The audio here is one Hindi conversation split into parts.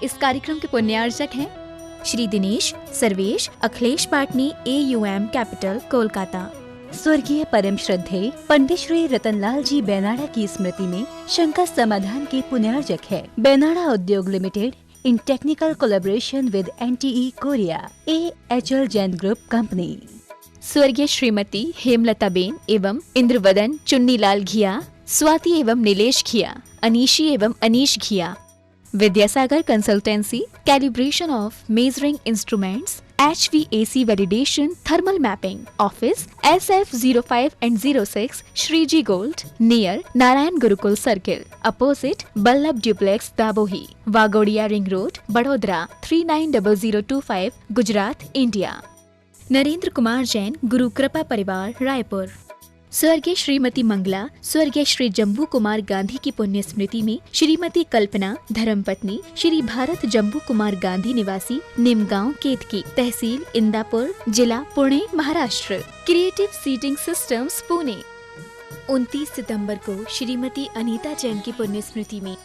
इस कार्यक्रम के पुण्यार्चक हैं श्री दिनेश सर्वेश अखिलेश पाटनी AUM कैपिटल कोलकाता। स्वर्गीय परम श्रद्धेय पंडित श्री रतनलाल जी बेनाड़ा की स्मृति में शंका समाधान के पुण्यार्चक है बेनाड़ा उद्योग limited in technical collaboration with NTE Korea AHL Jain group company. स्वर्गीय श्रीमती हेमलता बेन एवं इंद्रवदन चुन्नीलाल घिया, स्वाति एवं नीलेश घिया, अनीशी एवं Anish Ghiya. Vidyasagar consultancy, calibration of measuring instruments, HVAC validation, thermal mapping, office SF05 and 06 Shreeji gold near Narayan Gurukul circle, opposite Ballabh duplex Dabhoi, Waghodia ring road, Vadodara 390025 Gujarat India. Narendra Kumar Jain, Guru Kripa परिवार, रायपुर। स्वर्गीय श्रीमती मंगला, स्वर्गीय श्री जम्बू कुमार गांधी की पुण्य स्मृति में श्रीमती कल्पना, धर्मपत्नी श्री भारत जम्बू कुमार गांधी, निवासी निमगांव केतकी, तहसील इंदापुर, जिला Pune, Maharashtra. Creative seating systems, Pune. 29 सितंबर को श्रीमती अनीता जैन की पुण्य स्मृति में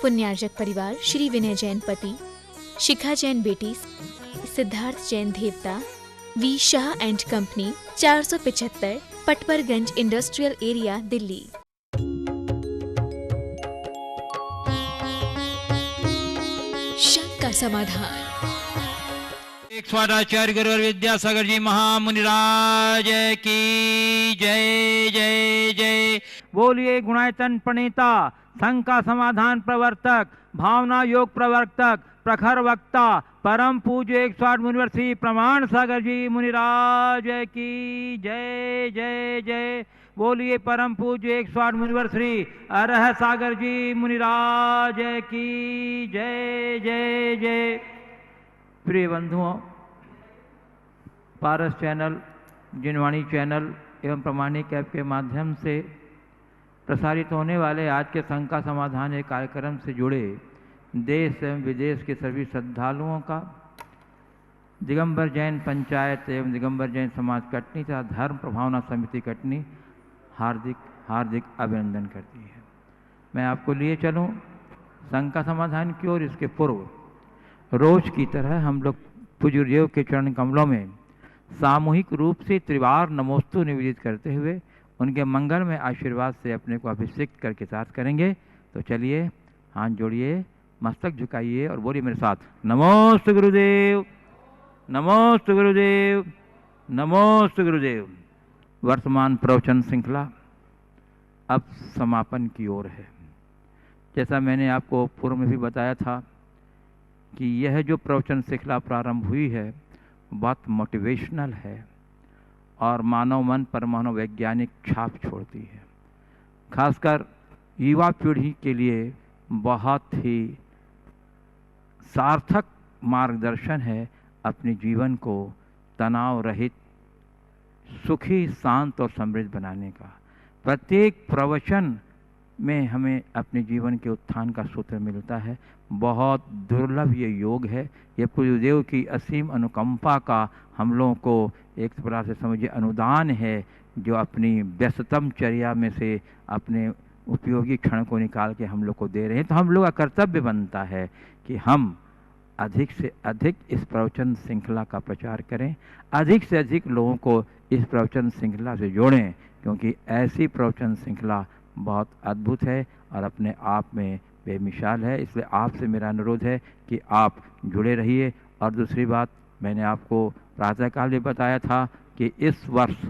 पुण्यार्चक परिवार श्री विनय जैन पति, शिखा जैन बेटी, सिद्धार्थ जैन देवता, V Shah and company, 475 Patparganj industrial area, Delhi. शंका समाधान। एक स्वादाचार्य गुरुवर विद्यासागर जी महामुनिराज की जय जय जय। बोलिए गुणायतन प्रणेता, शंका समाधान प्रवर्तक, भावना योग प्रवर्तक, प्रखर वक्ता, परम पूज्य 108 मुनिवर श्री प्रमाण सागर जी मुनिराज की जय जय जय। बोलिए परम पूज्य 108 मुनिवर श्री अरह सागर जी मुनिराज की जय जय जय। प्रिय बंधुओं, पारस चैनल, जिनवाणी चैनल एवं प्रमाणिक ऐप के माध्यम से प्रसारित होने वाले आज के शंका समाधान एक कार्यक्रम से जुड़े देश एवं विदेश के सभी श्रद्धालुओं का दिगंबर जैन पंचायत एवं दिगंबर जैन समाज कटनी तथा धर्म प्रभावना समिति कटनी हार्दिक हार्दिक अभिनंदन करती है। मैं आपको लिए चलूं शंका समाधान की ओर। इसके पूर्व रोज की तरह हम लोग पूज्य गुरुदेव के चरण कमलों में सामूहिक रूप से त्रिवार नमोस्तु निवेदित करते हुए उनके मंगल में आशीर्वाद से अपने को अभिषेक करके साथ करेंगे। तो चलिए हाथ जोड़िए, मस्तक झुकाइए और बोलिए मेरे साथ, नमोस्तु गुरुदेव, नमोस्तु गुरुदेव, नमोस्तु गुरुदेव। वर्तमान प्रवचन श्रृंखला अब समापन की ओर है। जैसा मैंने आपको पूर्व में भी बताया था कि यह जो प्रवचन श्रृंखला प्रारंभ हुई है बहुत मोटिवेशनल है और मानव मन पर मनोवैज्ञानिक छाप छोड़ती है। खासकर युवा पीढ़ी के लिए बहुत ही सार्थक मार्गदर्शन है अपने जीवन को तनाव रहित, सुखी, शांत और समृद्ध बनाने का। प्रत्येक प्रवचन में हमें अपने जीवन के उत्थान का सूत्र मिलता है। बहुत दुर्लभ ये योग है। ये गुरुदेव की असीम अनुकंपा का हम लोगों को एक प्रकार से समझिए अनुदान है, जो अपनी व्यस्ततम चर्या में से अपने उपयोगी क्षण को निकाल के हम लोग को दे रहे हैं। तो हम लोग का कर्तव्य बनता है कि हम अधिक से अधिक इस प्रवचन श्रृंखला का प्रचार करें, अधिक से अधिक लोगों को इस प्रवचन श्रृंखला से जोड़ें, क्योंकि ऐसी प्रवचन श्रृंखला बहुत अद्भुत है और अपने आप में बेमिसाल है। इसलिए आपसे मेरा अनुरोध है कि आप जुड़े रहिए। और दूसरी बात, मैंने आपको प्रातःकाल में बताया था कि इस वर्ष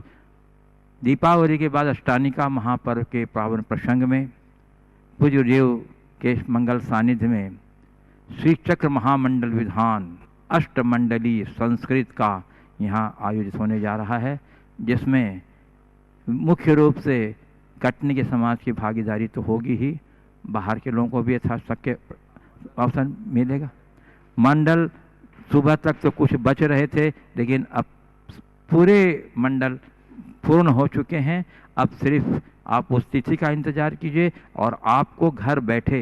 दीपावली के बाद अष्टानिका महापर्व के पावन प्रसंग में पूज्य गुरुदेव के मंगल सानिध्य में श्री चक्र महामंडल विधान अष्टमंडलीय संस्कृत का यहाँ आयोजित होने जा रहा है, जिसमें मुख्य रूप से कटनी के समाज की भागीदारी तो होगी ही, बाहर के लोगों को भी यथाशक्य के अवसर मिलेगा। मंडल सुबह तक तो कुछ बच रहे थे, लेकिन अब पूरे मंडल पूर्ण हो चुके हैं। अब सिर्फ आप उस तिथि का इंतजार कीजिए और आपको घर बैठे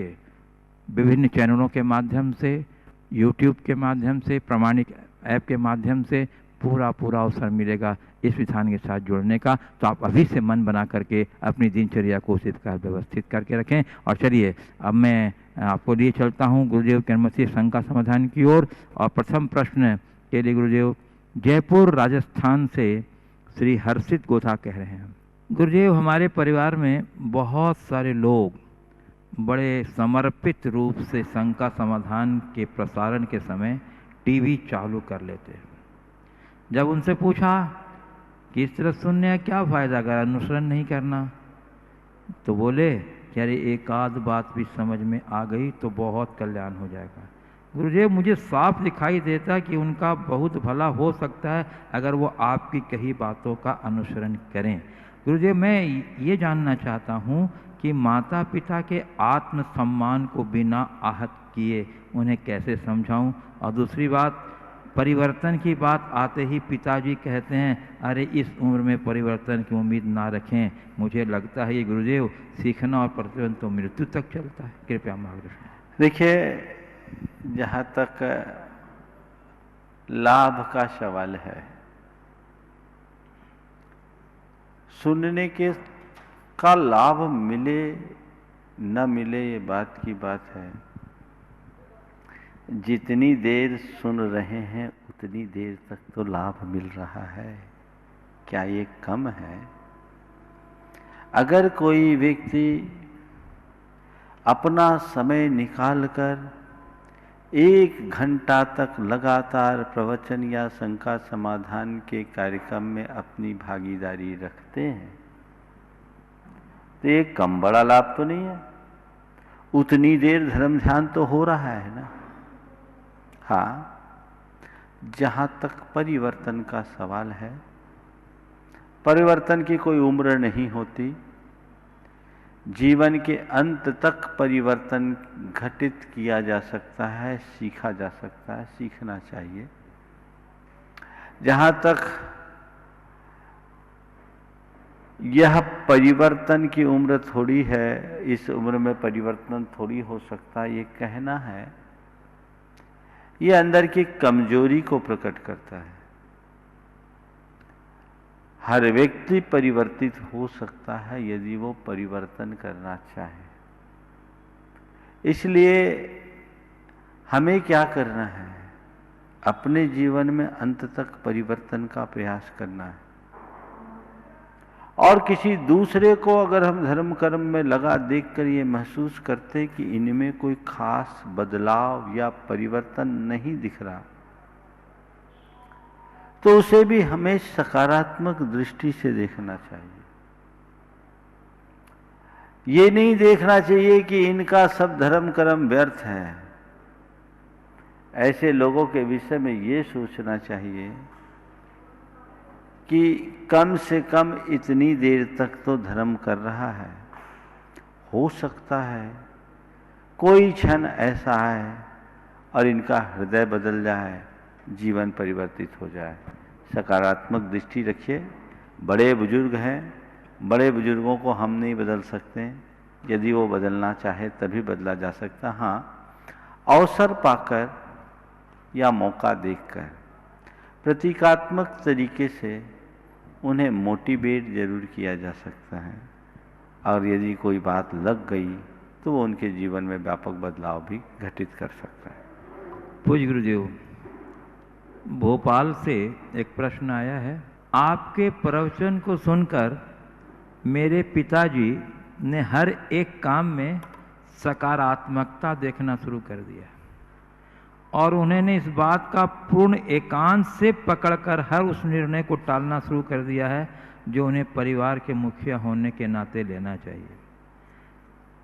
विभिन्न चैनलों के माध्यम से, यूट्यूब के माध्यम से, प्रमाणिक ऐप के माध्यम से पूरा अवसर मिलेगा इस विधान के साथ जुड़ने का। तो आप अभी से मन बना करके अपनी दिनचर्या को उसी प्रकार व्यवस्थित करके रखें। और चलिए अब मैं आपको लिए चलता हूँ गुरुदेव के अनुमति से शंका समाधान की ओर। और प्रथम प्रश्न के लिए गुरुदेव जयपुर राजस्थान से श्री हर्षित गोथा कह रहे हैं, गुरुदेव हमारे परिवार में बहुत सारे लोग बड़े समर्पित रूप से शंका समाधान के प्रसारण के समय टीवी चालू कर लेते हैं। जब उनसे पूछा कि इस तरह सुनने का क्या फ़ायदा, अगर अनुसरण नहीं करना, तो बोले कि अरे एक आध बात भी समझ में आ गई तो बहुत कल्याण हो जाएगा। गुरुदेव मुझे साफ दिखाई देता कि उनका बहुत भला हो सकता है अगर वो आपकी कही बातों का अनुसरण करें। गुरुदेव मैं ये जानना चाहता हूँ कि माता पिता के आत्मसम्मान को बिना आहत किए उन्हें कैसे समझाऊं। और दूसरी बात, परिवर्तन की बात आते ही पिताजी कहते हैं अरे इस उम्र में परिवर्तन की उम्मीद ना रखें। मुझे लगता है ये गुरुदेव सीखना और परिवर्तन तो मृत्यु तक चलता है, कृपया मार्गदर्शन। देखिए, जहाँ तक लाभ का सवाल है, सुनने के का लाभ मिले न मिले ये बात की बात है। जितनी देर सुन रहे हैं उतनी देर तक तो लाभ मिल रहा है, क्या ये कम है? अगर कोई व्यक्ति अपना समय निकालकर 1 घंटा तक लगातार प्रवचन या शंका समाधान के कार्यक्रम में अपनी भागीदारी रखते हैं तो ये कम बड़ा लाभ तो नहीं है। उतनी देर धर्म ध्यान तो हो रहा है ना। हाँ, जहाँ तक परिवर्तन का सवाल है, परिवर्तन की कोई उम्र नहीं होती। जीवन के अंत तक परिवर्तन घटित किया जा सकता है, सीखा जा सकता है, सीखना चाहिए। जहाँ तक यह परिवर्तन की उम्र थोड़ी है, इस उम्र में परिवर्तन थोड़ी हो सकता है, ये कहना है, ये अंदर की कमजोरी को प्रकट करता है। हर व्यक्ति परिवर्तित हो सकता है यदि वो परिवर्तन करना चाहे। इसलिए हमें क्या करना है? अपने जीवन में अंत तक परिवर्तन का प्रयास करना है। और किसी दूसरे को अगर हम धर्म कर्म में लगा देखकर ये महसूस करते कि इनमें कोई खास बदलाव या परिवर्तन नहीं दिख रहा, तो उसे भी हमें सकारात्मक दृष्टि से देखना चाहिए। ये नहीं देखना चाहिए कि इनका सब धर्म कर्म व्यर्थ है। ऐसे लोगों के विषय में ये सोचना चाहिए कि कम से कम इतनी देर तक तो धर्म कर रहा है। हो सकता है कोई क्षण ऐसा है और इनका हृदय बदल जाए, जीवन परिवर्तित हो जाए। सकारात्मक दृष्टि रखिए। बड़े बुजुर्ग हैं, बड़े बुजुर्गों को हम नहीं बदल सकते। यदि वो बदलना चाहे तभी बदला जा सकता। हाँ, अवसर पाकर या मौका देखकर प्रतीकात्मक तरीके से उन्हें मोटिवेट जरूर किया जा सकता है। और यदि कोई बात लग गई तो वो उनके जीवन में व्यापक बदलाव भी घटित कर सकता है। पूज्य गुरुदेव, भोपाल से एक प्रश्न आया है। आपके प्रवचन को सुनकर मेरे पिताजी ने हर एक काम में सकारात्मकता देखना शुरू कर दिया और उन्होंने इस बात का पूर्ण एकांत से पकड़कर हर उस निर्णय को टालना शुरू कर दिया है जो उन्हें परिवार के मुखिया होने के नाते लेना चाहिए।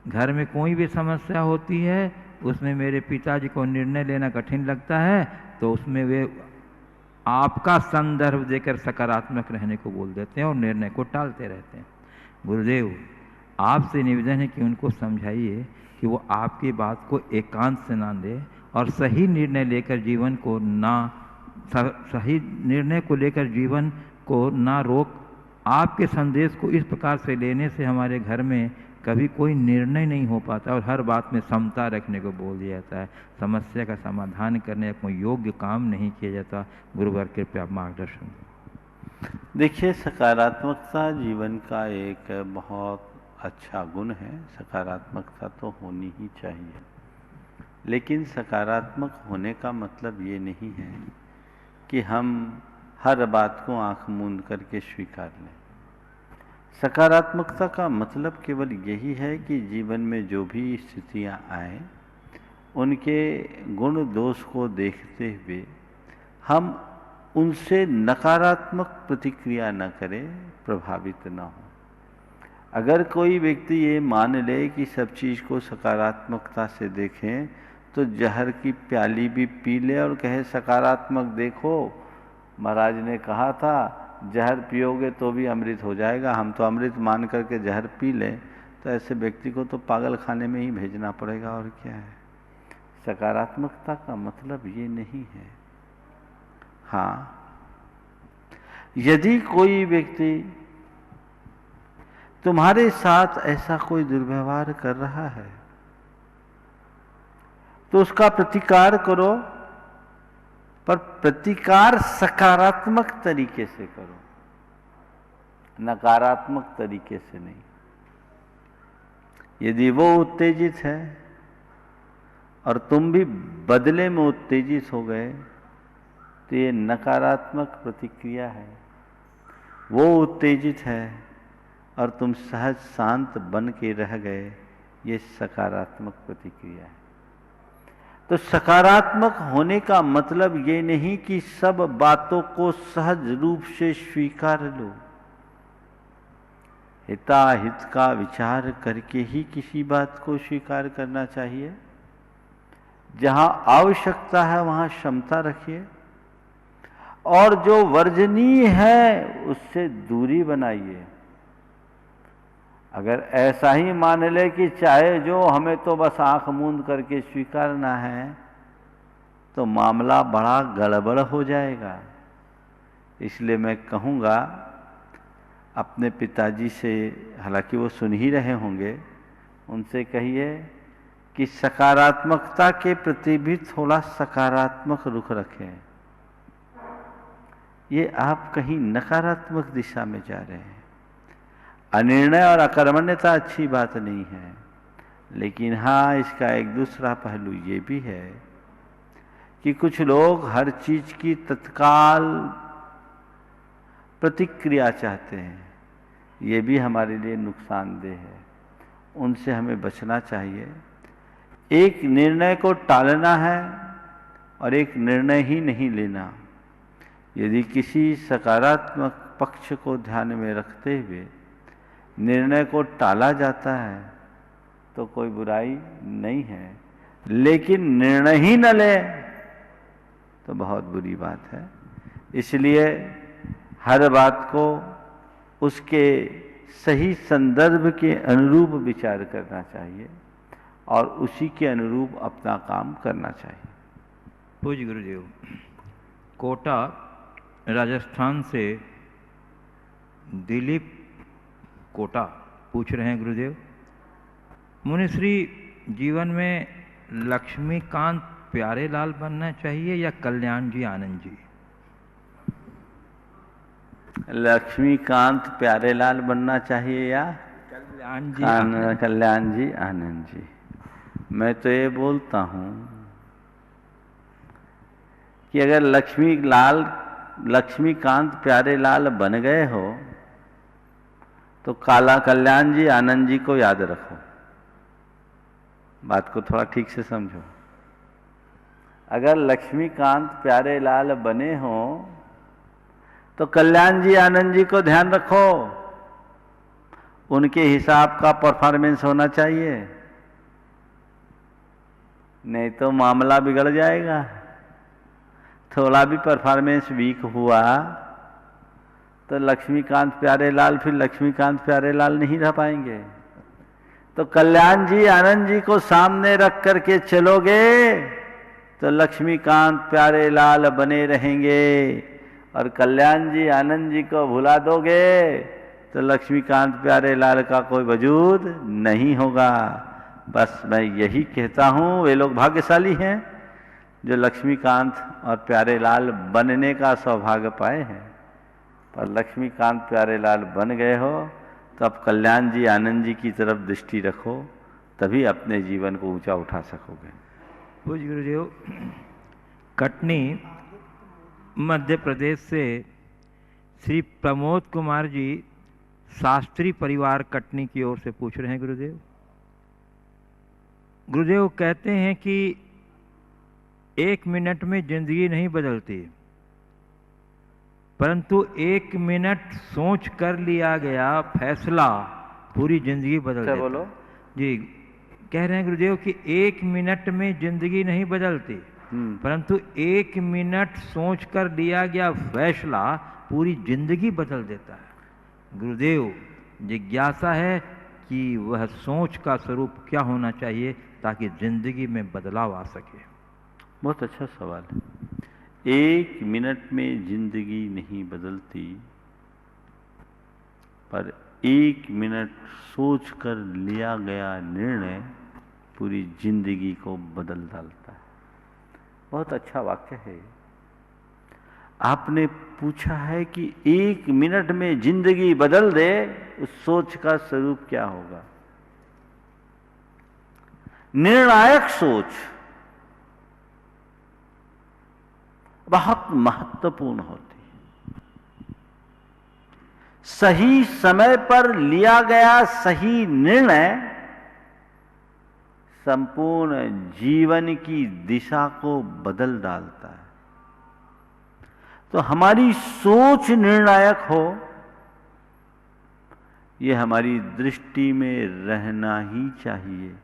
घर में कोई भी समस्या होती है उसमें मेरे पिताजी को निर्णय लेना कठिन लगता है तो उसमें वे आपका संदर्भ देकर सकारात्मक रहने को बोल देते हैं और निर्णय को टालते रहते हैं। गुरुदेव, आपसे निवेदन है कि उनको समझाइए कि वो आपकी बात को एकांत से ना दे और सही निर्णय लेकर जीवन को सही निर्णय को लेकर जीवन को ना रोक। आपके संदेश को इस प्रकार से लेने से हमारे घर में कभी कोई निर्णय नहीं हो पाता और हर बात में समता रखने को बोल दिया जाता है। समस्या का समाधान करने का कोई योग्य काम नहीं किया जाता। गुरुवर कृपया मार्गदर्शन। देखिए, सकारात्मकता जीवन का एक बहुत अच्छा गुण है। सकारात्मकता तो होनी ही चाहिए। लेकिन सकारात्मक होने का मतलब ये नहीं है कि हम हर बात को आंख मूंद करके स्वीकार लें। सकारात्मकता का मतलब केवल यही है कि जीवन में जो भी स्थितियां आए उनके गुण दोष को देखते हुए हम उनसे नकारात्मक प्रतिक्रिया न करें, प्रभावित न हो। अगर कोई व्यक्ति ये मान ले कि सब चीज़ को सकारात्मकता से देखें तो जहर की प्याली भी पी ले और कहे सकारात्मक देखो, महाराज ने कहा था जहर पियोगे तो भी अमृत हो जाएगा, हम तो अमृत मान करके जहर पी लें, तो ऐसे व्यक्ति को तो पागल खाने में ही भेजना पड़ेगा और क्या है। सकारात्मकता का मतलब ये नहीं है। हाँ, यदि कोई व्यक्ति तुम्हारे साथ ऐसा कोई दुर्व्यवहार कर रहा है तो उसका प्रतिकार करो, पर प्रतिकार सकारात्मक तरीके से करो, नकारात्मक तरीके से नहीं। यदि वो उत्तेजित है और तुम भी बदले में उत्तेजित हो गए तो ये नकारात्मक प्रतिक्रिया है। वो उत्तेजित है और तुम सहज शांत बन के रह गए, ये सकारात्मक प्रतिक्रिया है। तो सकारात्मक होने का मतलब ये नहीं कि सब बातों को सहज रूप से स्वीकार लो। हिताहित का विचार करके ही किसी बात को स्वीकार करना चाहिए। जहां आवश्यकता है वहां क्षमता रखिए और जो वर्जनीय है उससे दूरी बनाइए। अगर ऐसा ही मान ले कि चाहे जो, हमें तो बस आंख मूंद करके स्वीकारना है, तो मामला बड़ा गड़बड़ हो जाएगा। इसलिए मैं कहूँगा अपने पिताजी से, हालांकि वो सुन ही रहे होंगे, उनसे कहिए कि सकारात्मकता के प्रति भी थोड़ा सकारात्मक रुख रखें। ये आप कहीं नकारात्मक दिशा में जा रहे हैं। अनिर्णय और अकर्मण्यता अच्छी बात नहीं है, लेकिन हाँ, इसका एक दूसरा पहलू ये भी है कि कुछ लोग हर चीज की तत्काल प्रतिक्रिया चाहते हैं। ये भी हमारे लिए नुकसानदेह है, उनसे हमें बचना चाहिए। एक निर्णय को टालना है और एक निर्णय ही नहीं लेना। यदि किसी सकारात्मक पक्ष को ध्यान में रखते हुए निर्णय को टाला जाता है तो कोई बुराई नहीं है, लेकिन निर्णय ही न ले तो बहुत बुरी बात है। इसलिए हर बात को उसके सही संदर्भ के अनुरूप विचार करना चाहिए और उसी के अनुरूप अपना काम करना चाहिए। पूज्य गुरुदेव, कोटा राजस्थान से दिलीप कोटा पूछ रहे हैं, गुरुदेव मुनिश्री, जीवन में लक्ष्मीकांत प्यारेलाल बनना चाहिए या कल्याण जी आनंद जी? लक्ष्मीकांत प्यारेलाल बनना चाहिए या कल्याण जी कल्याण जी आनंद जी? मैं तो ये बोलता हूं कि अगर लक्ष्मीकांत प्यारेलाल बन गए हो तो काला कल्याण जी आनंद जी को याद रखो। बात को थोड़ा ठीक से समझो। अगर लक्ष्मीकांत प्यारेलाल बने हो तो कल्याण जी आनंद जी को ध्यान रखो, उनके हिसाब का परफॉर्मेंस होना चाहिए, नहीं तो मामला बिगड़ जाएगा। थोड़ा भी परफॉर्मेंस वीक हुआ तो लक्ष्मीकांत प्यारेलाल फिर लक्ष्मीकांत प्यारेलाल नहीं रह पाएंगे। तो कल्याण जी आनंद जी को सामने रख करके चलोगे तो लक्ष्मीकांत प्यारेलाल बने रहेंगे, और कल्याण जी आनंद जी को भुला दोगे तो लक्ष्मीकांत प्यारेलाल का कोई वजूद नहीं होगा। बस मैं यही कहता हूँ, वे लोग भाग्यशाली हैं जो लक्ष्मीकांत और प्यारेलाल बनने का सौभाग्य पाए हैं। पर लक्ष्मीकांत प्यारेलाल बन गए हो तो अब कल्याण जी आनंद जी की तरफ दृष्टि रखो, तभी अपने जीवन को ऊंचा उठा सकोगे। पूज्य गुरुदेव, कटनी मध्य प्रदेश से श्री प्रमोद कुमार जी शास्त्री परिवार कटनी की ओर से पूछ रहे हैं गुरुदेव। गुरुदेव कहते हैं कि 1 मिनट में जिंदगी नहीं बदलती, परंतु 1 मिनट सोच कर लिया गया फैसला पूरी जिंदगी बदल देता है। बोलो जी, कह रहे हैं गुरुदेव कि 1 मिनट में जिंदगी नहीं बदलती, परंतु 1 मिनट सोच कर लिया गया फैसला पूरी जिंदगी बदल देता है। गुरुदेव, जिज्ञासा है कि वह सोच का स्वरूप क्या होना चाहिए ताकि जिंदगी में बदलाव आ सके। बहुत अच्छा सवाल है। 1 मिनट में जिंदगी नहीं बदलती, पर 1 मिनट सोच कर लिया गया निर्णय पूरी जिंदगी को बदल डालता है। बहुत अच्छा वाक्य है। आपने पूछा है कि 1 मिनट में जिंदगी बदल दे, उस सोच का स्वरूप क्या होगा। निर्णायक सोच बहुत महत्वपूर्ण होती है। सही समय पर लिया गया सही निर्णय संपूर्ण जीवन की दिशा को बदल डालता है। तो हमारी सोच निर्णायक हो, यह हमारी दृष्टि में रहना ही चाहिए।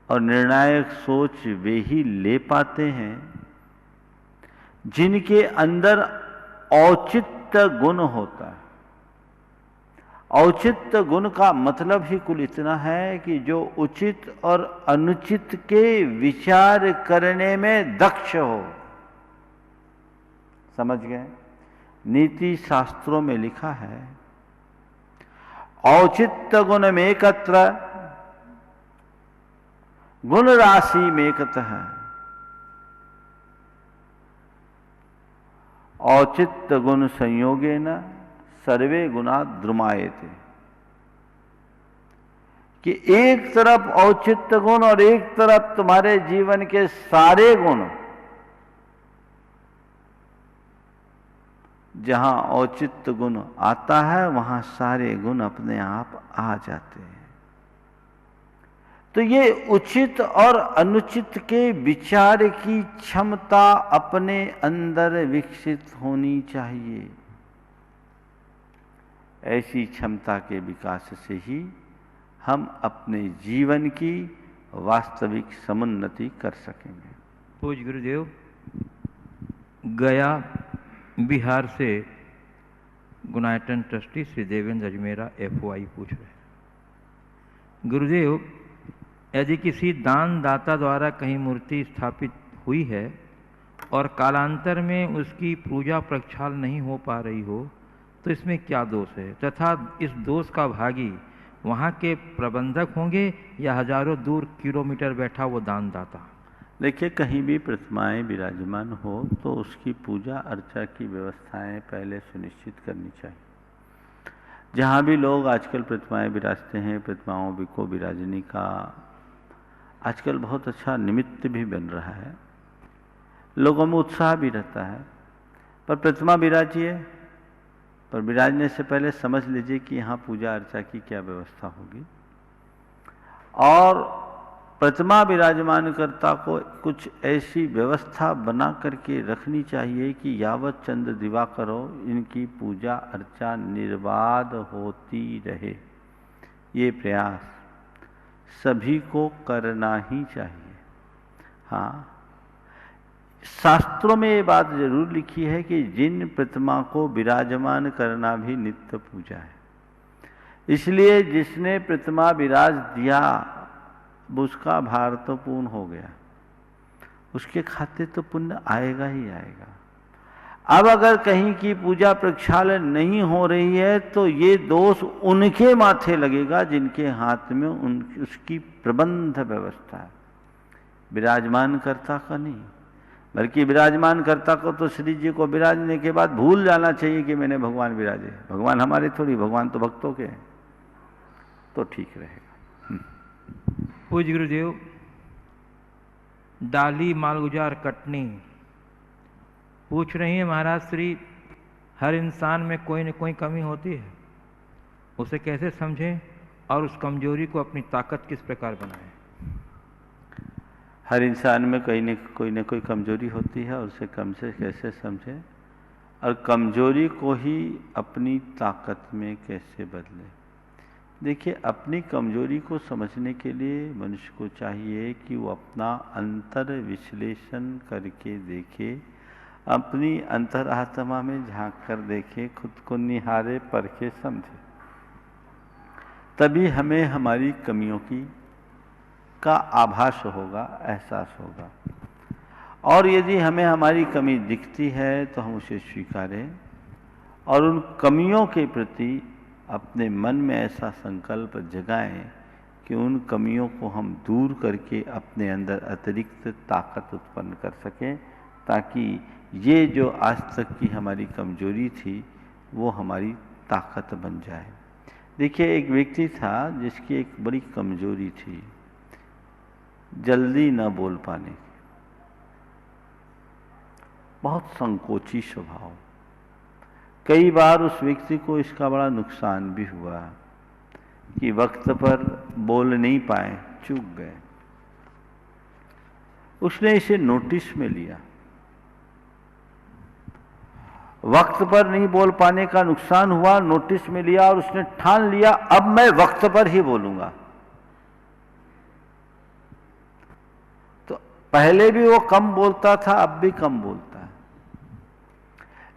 और निर्णायक सोच वे ही ले पाते हैं जिनके अंदर औचित्य गुण होता है। औचित्य गुण का मतलब ही कुल इतना है कि जो उचित और अनुचित के विचार करने में दक्ष हो। समझ गए? नीति शास्त्रों में लिखा है, औचित्य गुण में एकत्र, गुण राशि में एकतः, औचित्य गुण संयोगेन सर्वे गुणा द्रुमायते। कि एक तरफ औचित्य गुण और एक तरफ तुम्हारे जीवन के सारे गुण, जहां औचित्य गुण आता है वहां सारे गुण अपने आप आ जाते हैं। तो ये उचित और अनुचित के विचार की क्षमता अपने अंदर विकसित होनी चाहिए। ऐसी क्षमता के विकास से ही हम अपने जीवन की वास्तविक समुन्नति कर सकेंगे। पूज्य गुरुदेव, गया बिहार से गुनायटन ट्रस्टी श्री देवेंद्र अजमेरा FOI पूछ रहे हैं। गुरुदेव, यदि किसी दान दाता द्वारा कहीं मूर्ति स्थापित हुई है और कालांतर में उसकी पूजा प्रक्षाल नहीं हो पा रही हो, तो इसमें क्या दोष है, तथा इस दोष का भागी वहाँ के प्रबंधक होंगे या हजारों दूर किलोमीटर बैठा वो दान दाता? देखिए, कहीं भी प्रतिमाएं विराजमान हो तो उसकी पूजा अर्चा की व्यवस्थाएं पहले सुनिश्चित करनी चाहिए। जहाँ भी लोग आजकल प्रतिमाएं विराजते हैं, प्रतिमाओं को विराजने का आजकल बहुत अच्छा निमित्त भी बन रहा है, लोगों में उत्साह भी रहता है। पर प्रतिमा विराजिए, पर विराजने से पहले समझ लीजिए कि यहाँ पूजा अर्चा की क्या व्यवस्था होगी। और प्रतिमा विराजमान कर्ता को कुछ ऐसी व्यवस्था बना करके रखनी चाहिए कि यावत चंद्र दिवाकर हो इनकी पूजा अर्चा निर्बाध होती रहे। ये प्रयास सभी को करना ही चाहिए। हाँ, शास्त्रों में ये बात जरूर लिखी है कि जिन प्रतिमा को विराजमान करना भी नित्य पूजा है। इसलिए जिसने प्रतिमा विराज दिया उसका भार तो पूर्ण हो गया, उसके खाते तो पुण्य आएगा ही आएगा। अब अगर कहीं की पूजा प्रक्षालन नहीं हो रही है तो ये दोष उनके माथे लगेगा जिनके हाथ में उसकी प्रबंध व्यवस्था है, विराजमान कर्ता का नहीं। बल्कि विराजमान कर्ता को तो श्री जी को विराजने के बाद भूल जाना चाहिए कि मैंने भगवान विराजे। भगवान हमारे थोड़ी, भगवान तो भक्तों के हैं, तो ठीक रहेगा। पूज्य गुरुदेव, डाली मालगुजार कटनी। पूछ रही हैं महाराज श्री, हर इंसान में कोई न कोई कमी होती है, उसे कैसे समझें और उस कमजोरी को अपनी ताकत किस प्रकार बनाएं? हर इंसान में कोई न कोई कमजोरी होती है और उसे कम से कैसे समझें और कमजोरी को ही अपनी ताकत में कैसे बदलें। देखिए, अपनी कमजोरी को समझने के लिए मनुष्य को चाहिए कि वो अपना अंतर विश्लेषण करके देखे, अपनी अंतरात्मा में झांक कर देखे, खुद को निहारे परखे समझे। तभी हमें हमारी कमियों का आभास होगा, एहसास होगा। और यदि हमें हमारी कमी दिखती है तो हम उसे स्वीकारें और उन कमियों के प्रति अपने मन में ऐसा संकल्प जगाएं कि उन कमियों को हम दूर करके अपने अंदर अतिरिक्त ताकत उत्पन्न कर सकें, ताकि ये जो आज तक की हमारी कमजोरी थी वो हमारी ताकत बन जाए। देखिए, एक व्यक्ति था जिसकी एक बड़ी कमजोरी थी, जल्दी न बोल पाने, बहुत संकोची स्वभाव। कई बार उस व्यक्ति को इसका बड़ा नुकसान भी हुआ कि वक्त पर बोल नहीं पाए, चूक गए। उसने इसे नोटिस में लिया। वक्त पर नहीं बोल पाने का नुकसान हुआ, नोटिस में लिया और उसने ठान लिया अब मैं वक्त पर ही बोलूंगा। तो पहले भी वो कम बोलता था, अब भी कम बोलता है,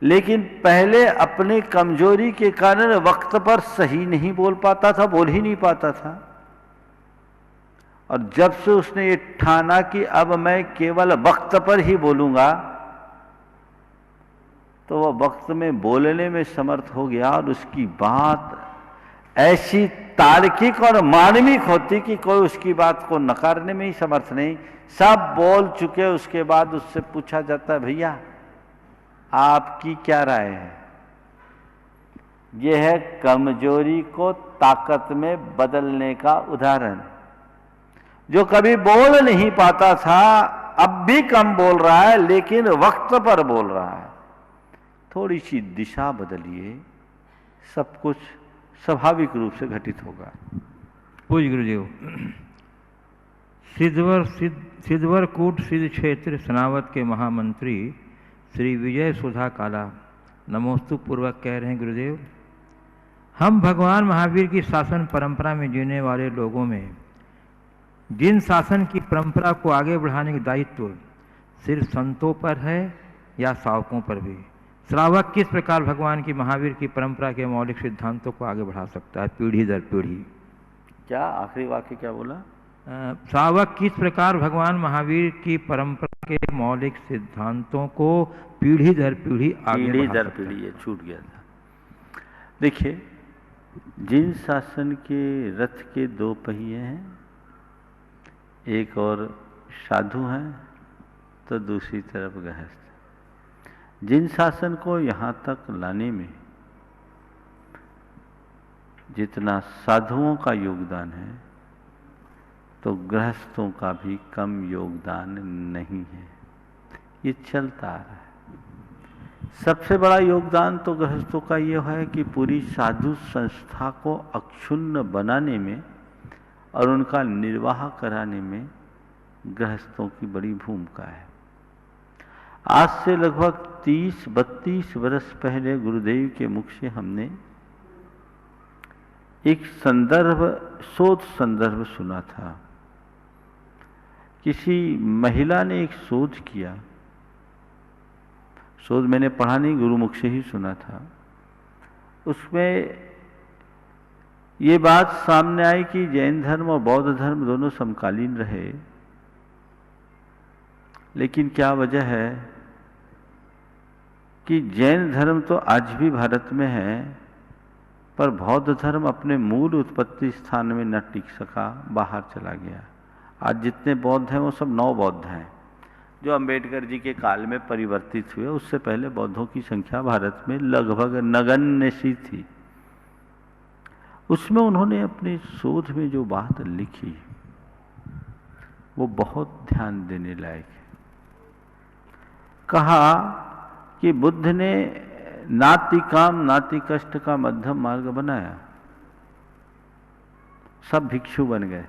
लेकिन पहले अपने कमजोरी के कारण वक्त पर सही नहीं बोल पाता था, बोल ही नहीं पाता था। और जब से उसने ये ठाना कि अब मैं केवल वक्त पर ही बोलूंगा, तो वह वक्त में बोलने में समर्थ हो गया और उसकी बात ऐसी तार्किक और मानविक होती कि कोई उसकी बात को नकारने में ही समर्थ नहीं। सब बोल चुके, उसके बाद उससे पूछा जाता है, भैया आपकी क्या राय है? यह है कमजोरी को ताकत में बदलने का उदाहरण। जो कभी बोल नहीं पाता था अब भी कम बोल रहा है, लेकिन वक्त पर बोल रहा है। थोड़ी सी दिशा बदलिए, सब कुछ स्वाभाविक रूप से घटित होगा। पूज्य गुरुदेव, सिद्धवरकूट सिद्ध क्षेत्र सनावत के महामंत्री श्री विजय सुधा काला नमोस्तु पूर्वक कह रहे हैं, गुरुदेव हम भगवान महावीर की शासन परंपरा में जीने वाले लोगों में जिन शासन की परंपरा को आगे बढ़ाने का दायित्व सिर्फ संतों पर है या श्रावकों पर भी, श्रावक किस प्रकार भगवान की महावीर की परंपरा के मौलिक सिद्धांतों को आगे बढ़ा सकता है पीढ़ी दर पीढ़ी? क्या आखिरी वाक्य क्या बोला? श्रावक किस प्रकार भगवान महावीर की परंपरा के मौलिक सिद्धांतों को पीढ़ी दर पीढ़ी आगे बढ़ा सकता है? पीढ़ी ये छूट गया था। देखिए, जिन शासन के रथ के दो पहिए हैं, एक और साधु हैं तो दूसरी तरफ गृहस्थ। जिन शासन को यहाँ तक लाने में जितना साधुओं का योगदान है, तो गृहस्थों का भी कम योगदान नहीं है। ये चलता आ रहा है। सबसे बड़ा योगदान तो गृहस्थों का ये है कि पूरी साधु संस्था को अक्षुण्ण बनाने में और उनका निर्वाह कराने में गृहस्थों की बड़ी भूमिका है। आज से लगभग 30-32 वर्ष पहले गुरुदेव के मुख से हमने एक शोध संदर्भ सुना था। किसी महिला ने एक शोध किया, शोध मैंने पढ़ा नहीं, गुरुमुख से ही सुना था। उसमें ये बात सामने आई कि जैन धर्म और बौद्ध धर्म दोनों समकालीन रहे, लेकिन क्या वजह है कि जैन धर्म तो आज भी भारत में है, पर बौद्ध धर्म अपने मूल उत्पत्ति स्थान में न टिक सका, बाहर चला गया। आज जितने बौद्ध हैं वो सब नौ बौद्ध हैं, जो अंबेडकर जी के काल में परिवर्तित हुए। उससे पहले बौद्धों की संख्या भारत में लगभग नगण्य सी थी। उसमें उन्होंने अपने शोध में जो बात लिखी, वो बहुत ध्यान देने लायक है। कहा कि बुद्ध ने नाति काम नाति कष्ट का मध्यम मार्ग बनाया, सब भिक्षु बन गए,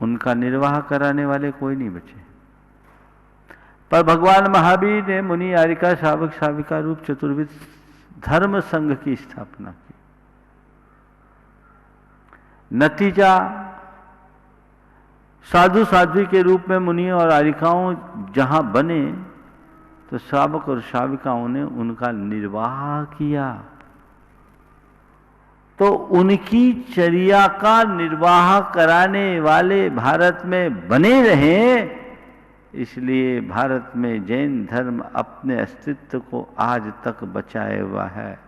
उनका निर्वाह कराने वाले कोई नहीं बचे। पर भगवान महावीर ने मुनि आरिका शावक शाविका रूप चतुर्विध धर्म संघ की स्थापना की। नतीजा साधु साध्वी के रूप में मुनियों और आरिकाओं जहां बने तो श्रावक और श्राविकाओं ने उनका निर्वाह किया। तो उनकी चर्या का निर्वाह कराने वाले भारत में बने रहे, इसलिए भारत में जैन धर्म अपने अस्तित्व को आज तक बचाए हुआ है।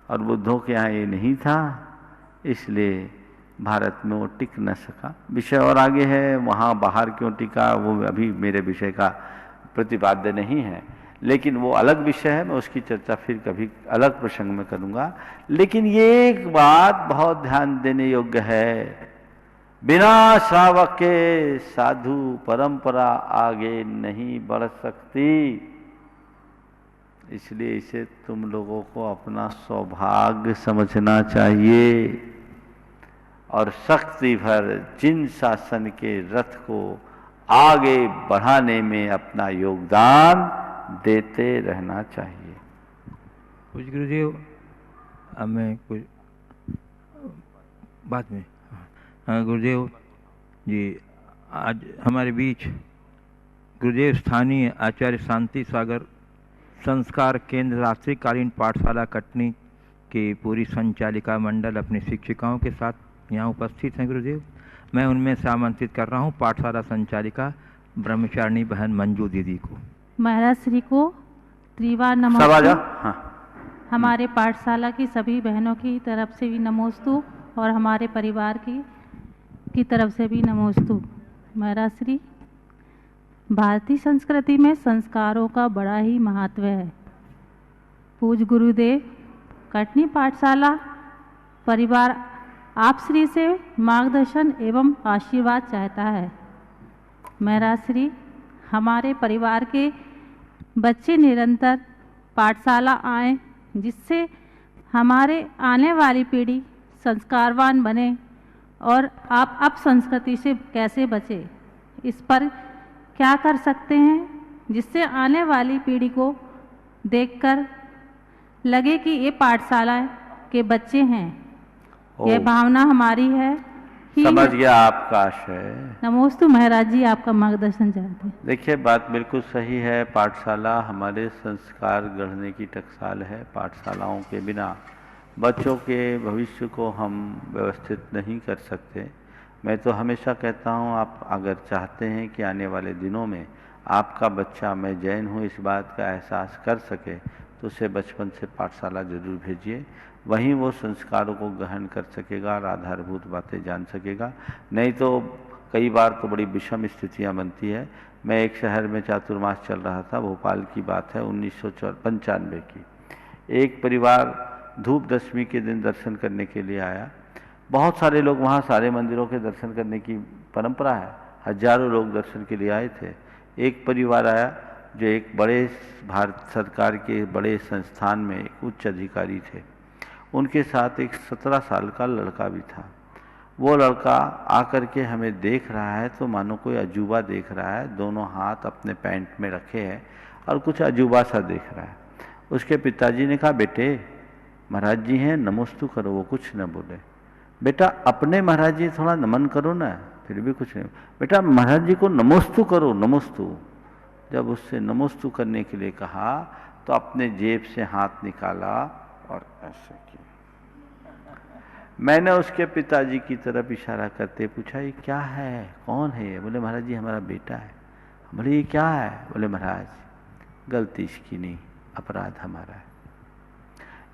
और बुद्धों के यहाँ ये नहीं था, इसलिए भारत में वो टिक न सका। विषय और आगे है, वहाँ बाहर क्यों टिका वो अभी मेरे विषय का प्रतिपाद्य नहीं है, लेकिन वो अलग विषय है, मैं उसकी चर्चा फिर कभी अलग प्रसंग में करूँगा। लेकिन ये एक बात बहुत ध्यान देने योग्य है, बिना श्रावक के साधु परंपरा आगे नहीं बढ़ सकती। इसलिए इसे तुम लोगों को अपना सौभाग्य समझना चाहिए और शक्ति भर जिन शासन के रथ को आगे बढ़ाने में अपना योगदान देते रहना चाहिए। कुछ गुरुदेव, अब मैं कुछ बाद में। हाँ गुरुदेव जी, आज हमारे बीच गुरुदेव स्थानीय आचार्य शांति सागर संस्कार केंद्र रात्रिकालीन पाठशाला कटनी के पूरी संचालिका मंडल अपनी शिक्षिकाओं के साथ यहाँ उपस्थित हैं। गुरुदेव, मैं उनमें से आमंत्रित कर रहा हूँ पाठशाला संचालिका ब्रह्मचारिणी बहन मंजू दीदी को। महाराज श्री को त्रिवार नमोस्तु। हाँ। हमारे पाठशाला की सभी बहनों की तरफ से भी नमोस्तु और हमारे परिवार की तरफ से भी नमोस्तु। महाराज श्री, भारतीय संस्कृति में संस्कारों का बड़ा ही महत्व है। पूज्य गुरुदेव कटनी पाठशाला परिवार आप श्री से मार्गदर्शन एवं आशीर्वाद चाहता है। महाराज श्री, हमारे परिवार के बच्चे निरंतर पाठशाला आएं, जिससे हमारे आने वाली पीढ़ी संस्कारवान बने और आप अब संस्कृति से कैसे बचे, इस पर क्या कर सकते हैं जिससे आने वाली पीढ़ी को देखकर लगे कि ये पाठशाला के बच्चे हैं। यह भावना हमारी है। समझ गया आपका आशय। नमोस्तु महाराज जी, आपका मार्गदर्शन चाहते हैं। देखिए, बात बिल्कुल सही है। पाठशाला हमारे संस्कार गढ़ने की टकसाल है। पाठशालाओं के बिना बच्चों के भविष्य को हम व्यवस्थित नहीं कर सकते। मैं तो हमेशा कहता हूँ, आप अगर चाहते हैं कि आने वाले दिनों में आपका बच्चा मैं जैन हूँ इस बात का एहसास कर सके, तो उसे बचपन से पाठशाला जरूर भेजिए। वहीं वो संस्कारों को ग्रहण कर सकेगा और आधारभूत बातें जान सकेगा। नहीं तो कई बार तो बड़ी विषम स्थितियाँ बनती है। मैं एक शहर में चातुर्मास चल रहा था, भोपाल की बात है 1995 की। एक परिवार धूप दशमी के दिन दर्शन करने के लिए आया। बहुत सारे लोग, वहाँ सारे मंदिरों के दर्शन करने की परंपरा है, हजारों लोग दर्शन के लिए आए थे। एक परिवार आया जो एक बड़े भारत सरकार के बड़े संस्थान में एक उच्च अधिकारी थे। उनके साथ एक 17 साल का लड़का भी था। वो लड़का आकर के हमें देख रहा है तो मानो कोई अजूबा देख रहा है, दोनों हाथ अपने पैंट में रखे हैं और कुछ अजूबा सा देख रहा है। उसके पिताजी ने कहा, बेटे महाराज जी हैं, नमोस्तु करो। वो कुछ न बोले। बेटा अपने महाराज जी थोड़ा नमन करो ना, फिर भी कुछ नहीं। बेटा महाराज जी को नमोस्तु करो, नमोस्तु। जब उससे नमोस्तु करने के लिए कहा तो अपने जेब से हाथ निकाला और ऐसे किया। मैंने उसके पिताजी की तरफ इशारा करते पूछा, ये क्या है, कौन है ये? बोले महाराज जी हमारा बेटा है। बोले ये क्या है? बोले महाराज गलती इसकी नहीं, अपराध हमारा है।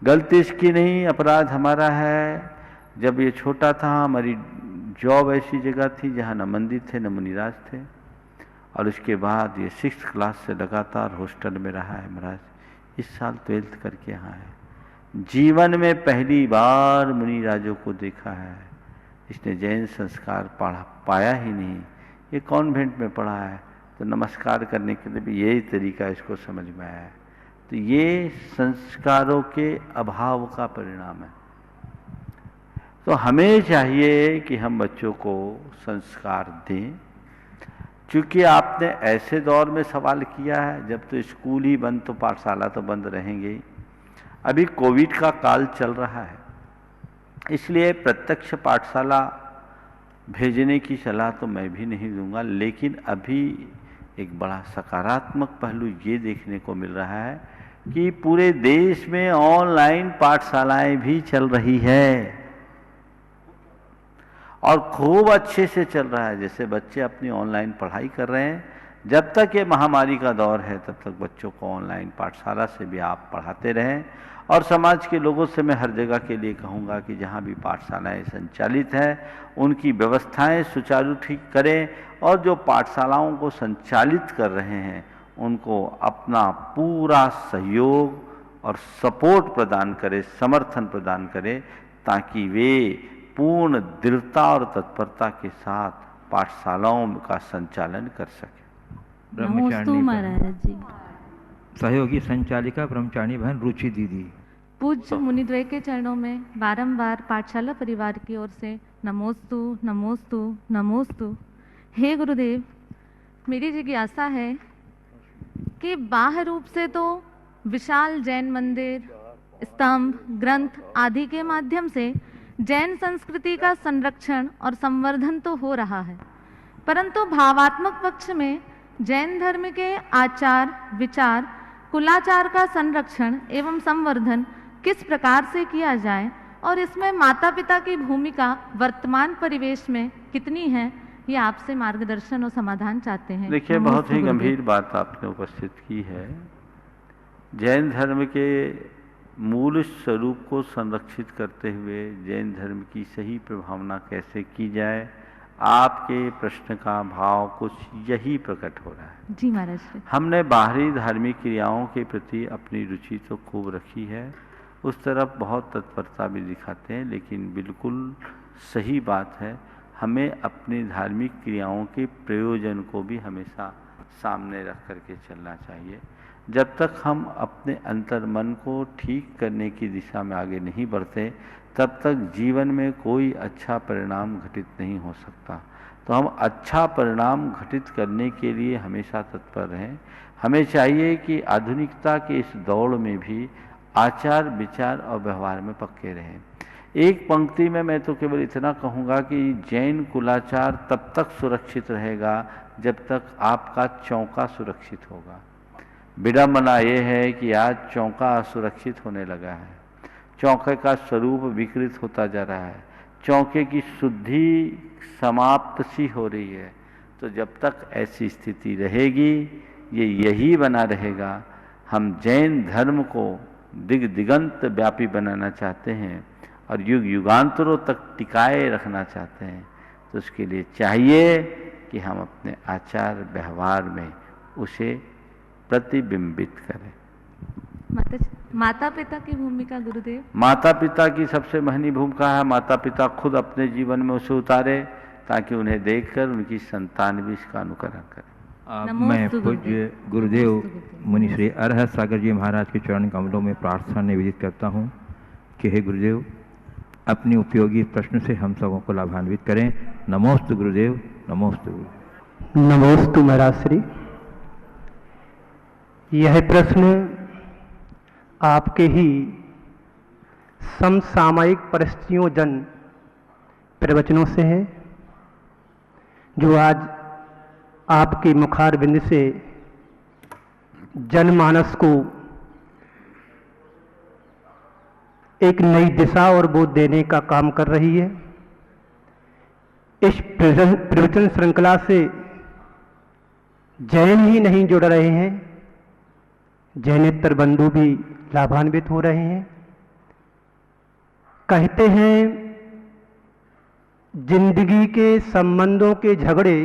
गलती इसकी नहीं, अपराध हमारा है। जब ये छोटा था हमारी जॉब ऐसी जगह थी जहाँ न मंदिर थे न मुनिराज थे, और उसके बाद ये 6th क्लास से लगातार हॉस्टल में रहा है महाराज। इस साल 12th करके यहाँ है। जीवन में पहली बार मुनिराजों को देखा है। इसने जैन संस्कार पाया ही नहीं, ये कॉन्वेंट में पढ़ा है, तो नमस्कार करने के लिए भी यही तरीका इसको समझ में आया है। तो ये संस्कारों के अभाव का परिणाम है। तो हमें चाहिए कि हम बच्चों को संस्कार दें। चूंकि आपने ऐसे दौर में सवाल किया है जब तो स्कूल ही बंद, तो पाठशाला तो बंद रहेंगे ही। अभी कोविड का काल चल रहा है, इसलिए प्रत्यक्ष पाठशाला भेजने की सलाह तो मैं भी नहीं दूंगा, लेकिन अभी एक बड़ा सकारात्मक पहलू ये देखने को मिल रहा है कि पूरे देश में ऑनलाइन पाठशालाएं भी चल रही है और खूब अच्छे से चल रहा है। जैसे बच्चे अपनी ऑनलाइन पढ़ाई कर रहे हैं, जब तक ये महामारी का दौर है तब तक बच्चों को ऑनलाइन पाठशाला से भी आप पढ़ाते रहें। और समाज के लोगों से मैं हर जगह के लिए कहूँगा कि जहाँ भी पाठशालाएं संचालित हैं उनकी व्यवस्थाएं सुचारू ठीक करें, और जो पाठशालाओं को संचालित कर रहे हैं उनको अपना पूरा सहयोग और सपोर्ट प्रदान करें, समर्थन प्रदान करें, ताकि वे पूर्ण दृढ़ता और तत्परता के साथ पाठशालाओं का संचालन कर सके। नमोस्तु महाराज जी। सहयोगी संचालिका ब्रह्मचारिणी बहन रुचि दीदी। पूज्य मुनिद्वय के चरणों में बारंबार पाठशाला परिवार की ओर से नमोस्तु नमोस्तु नमोस्तु। हे गुरुदेव, मेरी जिज्ञासा है कि बाह्य रूप से तो विशाल जैन मंदिर, स्तंभ, ग्रंथ आदि के माध्यम से जैन संस्कृति का संरक्षण और संवर्धन तो हो रहा है, परंतु भावात्मक पक्ष में जैन धर्म के आचार विचार कुलाचार का संरक्षण एवं संवर्धन किस प्रकार से किया जाए, और इसमें माता पिता की भूमिका वर्तमान परिवेश में कितनी है, ये आपसे मार्गदर्शन और समाधान चाहते हैं। देखिए, बहुत ही गंभीर बात आपने उपस्थित की है। जैन धर्म के मूल स्वरूप को संरक्षित करते हुए जैन धर्म की सही प्रभावना कैसे की जाए, आपके प्रश्न का भाव कुछ यही प्रकट हो रहा है। जी महाराज। हमने बाहरी धार्मिक क्रियाओं के प्रति अपनी रुचि तो खूब रखी है, उस तरफ बहुत तत्परता भी दिखाते हैं, लेकिन बिल्कुल सही बात है, हमें अपनी धार्मिक क्रियाओं के प्रयोजन को भी हमेशा सामने रख करके चलना चाहिए। जब तक हम अपने अंतर मन को ठीक करने की दिशा में आगे नहीं बढ़ते, तब तक जीवन में कोई अच्छा परिणाम घटित नहीं हो सकता। तो हम अच्छा परिणाम घटित करने के लिए हमेशा तत्पर रहें। हमें चाहिए कि आधुनिकता के इस दौड़ में भी आचार विचार और व्यवहार में पक्के रहें। एक पंक्ति में मैं तो केवल इतना कहूँगा कि जैन कुलाचार तब तक सुरक्षित रहेगा जब तक आपका चौका सुरक्षित होगा। विडंबना ये है कि आज चौका असुरक्षित होने लगा है, चौके का स्वरूप विकृत होता जा रहा है, चौके की शुद्धि समाप्त सी हो रही है। तो जब तक ऐसी स्थिति रहेगी, ये यही बना रहेगा। हम जैन धर्म को दिगंत व्यापी बनाना चाहते हैं और युग युगांतरों तक टिकाए रखना चाहते हैं, तो उसके लिए चाहिए कि हम अपने आचार व्यवहार में उसे प्रतिबिंबित करें। माता पिता की भूमिका गुरुदेव। माता पिता की सबसे महनी भूमिका है, माता पिता खुद अपने जीवन में उसे उतारे ताकि उन्हें देखकर उनकी संतान भी इसका अनुकरण करे। मैं पूज्य गुरुदेव मुनि श्री अरहत सागर जी महाराज के चरण कमलों में प्रार्थना निवेदित करता हूँ कि हे गुरुदेव, अपनी उपयोगी प्रश्न से हम सबों को लाभान्वित करें। नमोस्तु गुरुदेव, नमोस्तु गुरुदेव। नमोस्तु महाराज श्री। यह प्रश्न आपके ही समसामयिक परिस्थितियों जन प्रवचनों से है, जो आज आपके मुखारबिंद से जनमानस को एक नई दिशा और बोध देने का काम कर रही है। इस प्रवचन श्रृंखला से जैन ही नहीं जुड़ रहे हैं, जैनेतर बंधु भी लाभान्वित हो रहे हैं। कहते हैं जिंदगी के संबंधों के झगड़े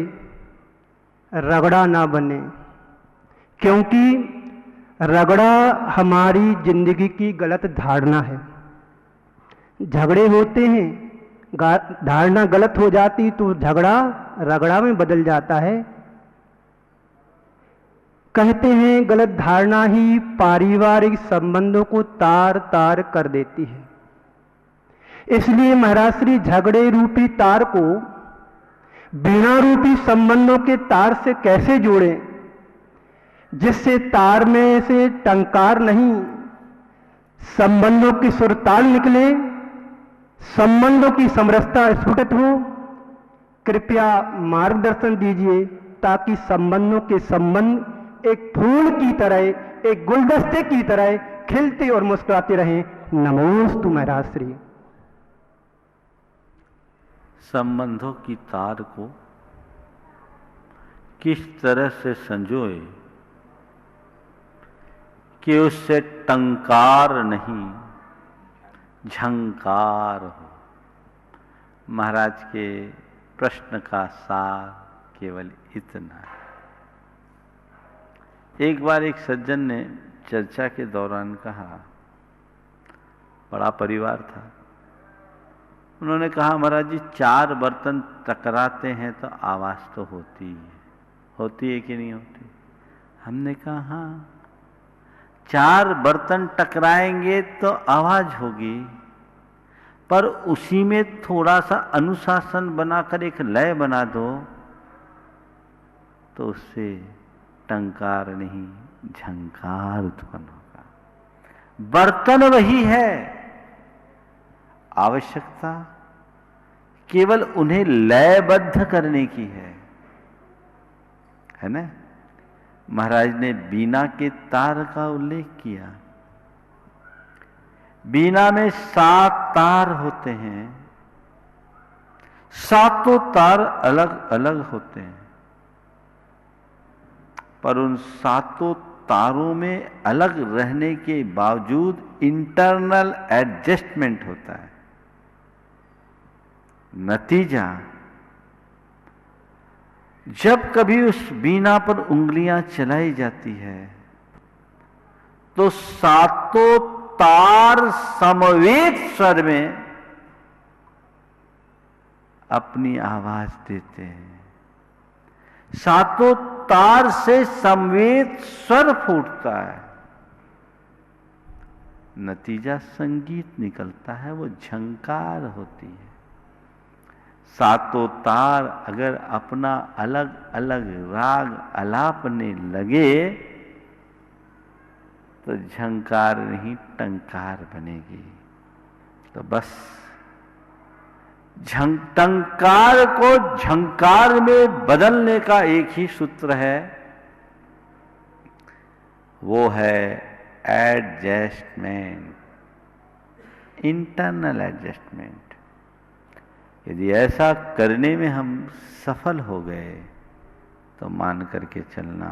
रगड़ा ना बने, क्योंकि रगड़ा हमारी जिंदगी की गलत धारणा है। झगड़े होते हैं धारणा गलत हो जाती तो झगड़ा रगड़ा में बदल जाता है। कहते हैं गलत धारणा ही पारिवारिक संबंधों को तार तार कर देती है। इसलिए महाराज श्री झगड़े रूपी तार को बिना रूपी संबंधों के तार से कैसे जोड़ें, जिससे तार में से टंकार नहीं, संबंधों की सुरताल निकले, संबंधों की समरसता स्फुटित हो। कृपया मार्गदर्शन दीजिए ताकि संबंधों के संबंध एक फूल की तरह, एक गुलदस्ते की तरह खिलते और मुस्कुराते रहें। नमोस्तु महाराज श्री। संबंधों की तार को किस तरह से संजोए कि उससे टंकार नहीं झंकार हो। महाराज के प्रश्न का सार केवल इतना है। एक बार एक सज्जन ने चर्चा के दौरान कहा, बड़ा परिवार था, उन्होंने कहा महाराज जी 4 बर्तन टकराते हैं तो आवाज तो होती है कि नहीं होती? हमने कहा हाँ, 4 बर्तन टकराएंगे तो आवाज होगी, पर उसी में थोड़ा सा अनुशासन बनाकर एक लय बना दो तो उससे टंकार नहीं झंकार उत्पन्न होगा। बर्तन वही है, आवश्यकता केवल उन्हें लयबद्ध करने की है ना। महाराज ने बीना के तार का उल्लेख किया। बीना में 7 तार होते हैं, 7 तार अलग अलग होते हैं, पर उन 7 तारों में अलग रहने के बावजूद इंटरनल एडजस्टमेंट होता है। नतीजा, जब कभी उस बीना पर उंगलियां चलाई जाती है तो 7 तार समवेत स्वर में अपनी आवाज देते हैं। 7 तार से समवेत स्वर फूटता है, नतीजा संगीत निकलता है, वो झंकार होती है। 7 तार अगर अपना अलग अलग राग अलापने लगे तो झंकार नहीं टंकार बनेगी। तो बस टंकार को झंकार में बदलने का एक ही सूत्र है, वो है एडजस्टमेंट, इंटरनल एडजस्टमेंट। यदि ऐसा करने में हम सफल हो गए तो मान करके चलना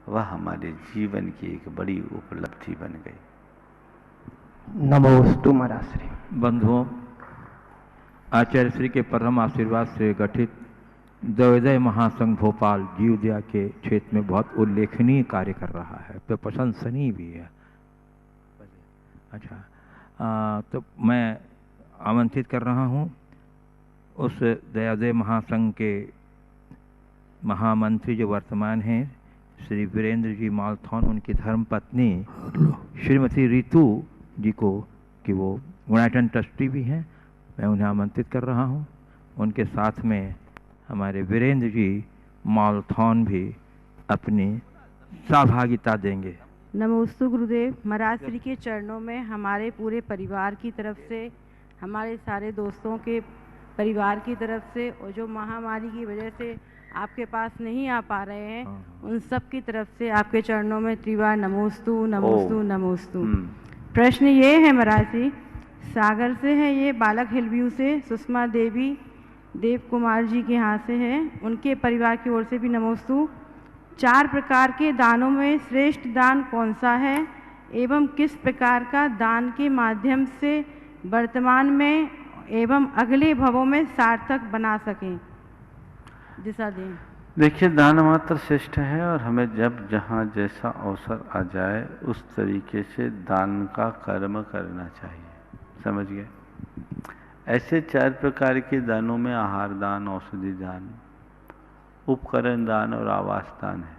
वह हमारे जीवन की एक बड़ी उपलब्धि बन गई। नमोस्तु महाराज श्री। बंधुओं, आचार्य श्री के परम आशीर्वाद से गठित द्वैदय महासंघ भोपाल जीवदया के क्षेत्र में बहुत उल्लेखनीय कार्य कर रहा है, तो प्रशंसनीय भी है। अच्छा, तो मैं आमंत्रित कर रहा हूँ उस दयादय महासंघ के महामंत्री जो वर्तमान हैं श्री वीरेंद्र जी मालथौन, उनकी धर्मपत्नी श्रीमती रितु जी को, कि वो गुणायतन ट्रस्टी भी हैं, मैं उन्हें आमंत्रित कर रहा हूँ। उनके साथ में हमारे वीरेंद्र जी मालथौन भी अपनी सहभागिता देंगे। नमोस्तु गुरुदेव। महाराज श्री के चरणों में हमारे पूरे परिवार की तरफ से, हमारे सारे दोस्तों के परिवार की तरफ से, और जो महामारी की वजह से आपके पास नहीं आ पा रहे हैं उन सब की तरफ से आपके चरणों में त्रिवार नमोस्तु नमोस्तु नमोस्तु। प्रश्न ये है महाराज जी, सागर से है ये, बालक हिलव्यू से सुषमा देवी देव कुमार जी के यहाँ से है, उनके परिवार की ओर से भी नमोस्तु। 4 प्रकार के दानों में श्रेष्ठ दान कौन सा है एवं किस प्रकार का दान के माध्यम से वर्तमान में एवं अगले भवों में सार्थक बना सकें, दिशा दें। देखिए, दान मात्र श्रेष्ठ है और हमें जब जहाँ जैसा अवसर आ जाए उस तरीके से दान का कर्म करना चाहिए। समझ गए? ऐसे 4 प्रकार के दानों में आहार दान, औषधि दान, उपकरण दान और आवास दान है।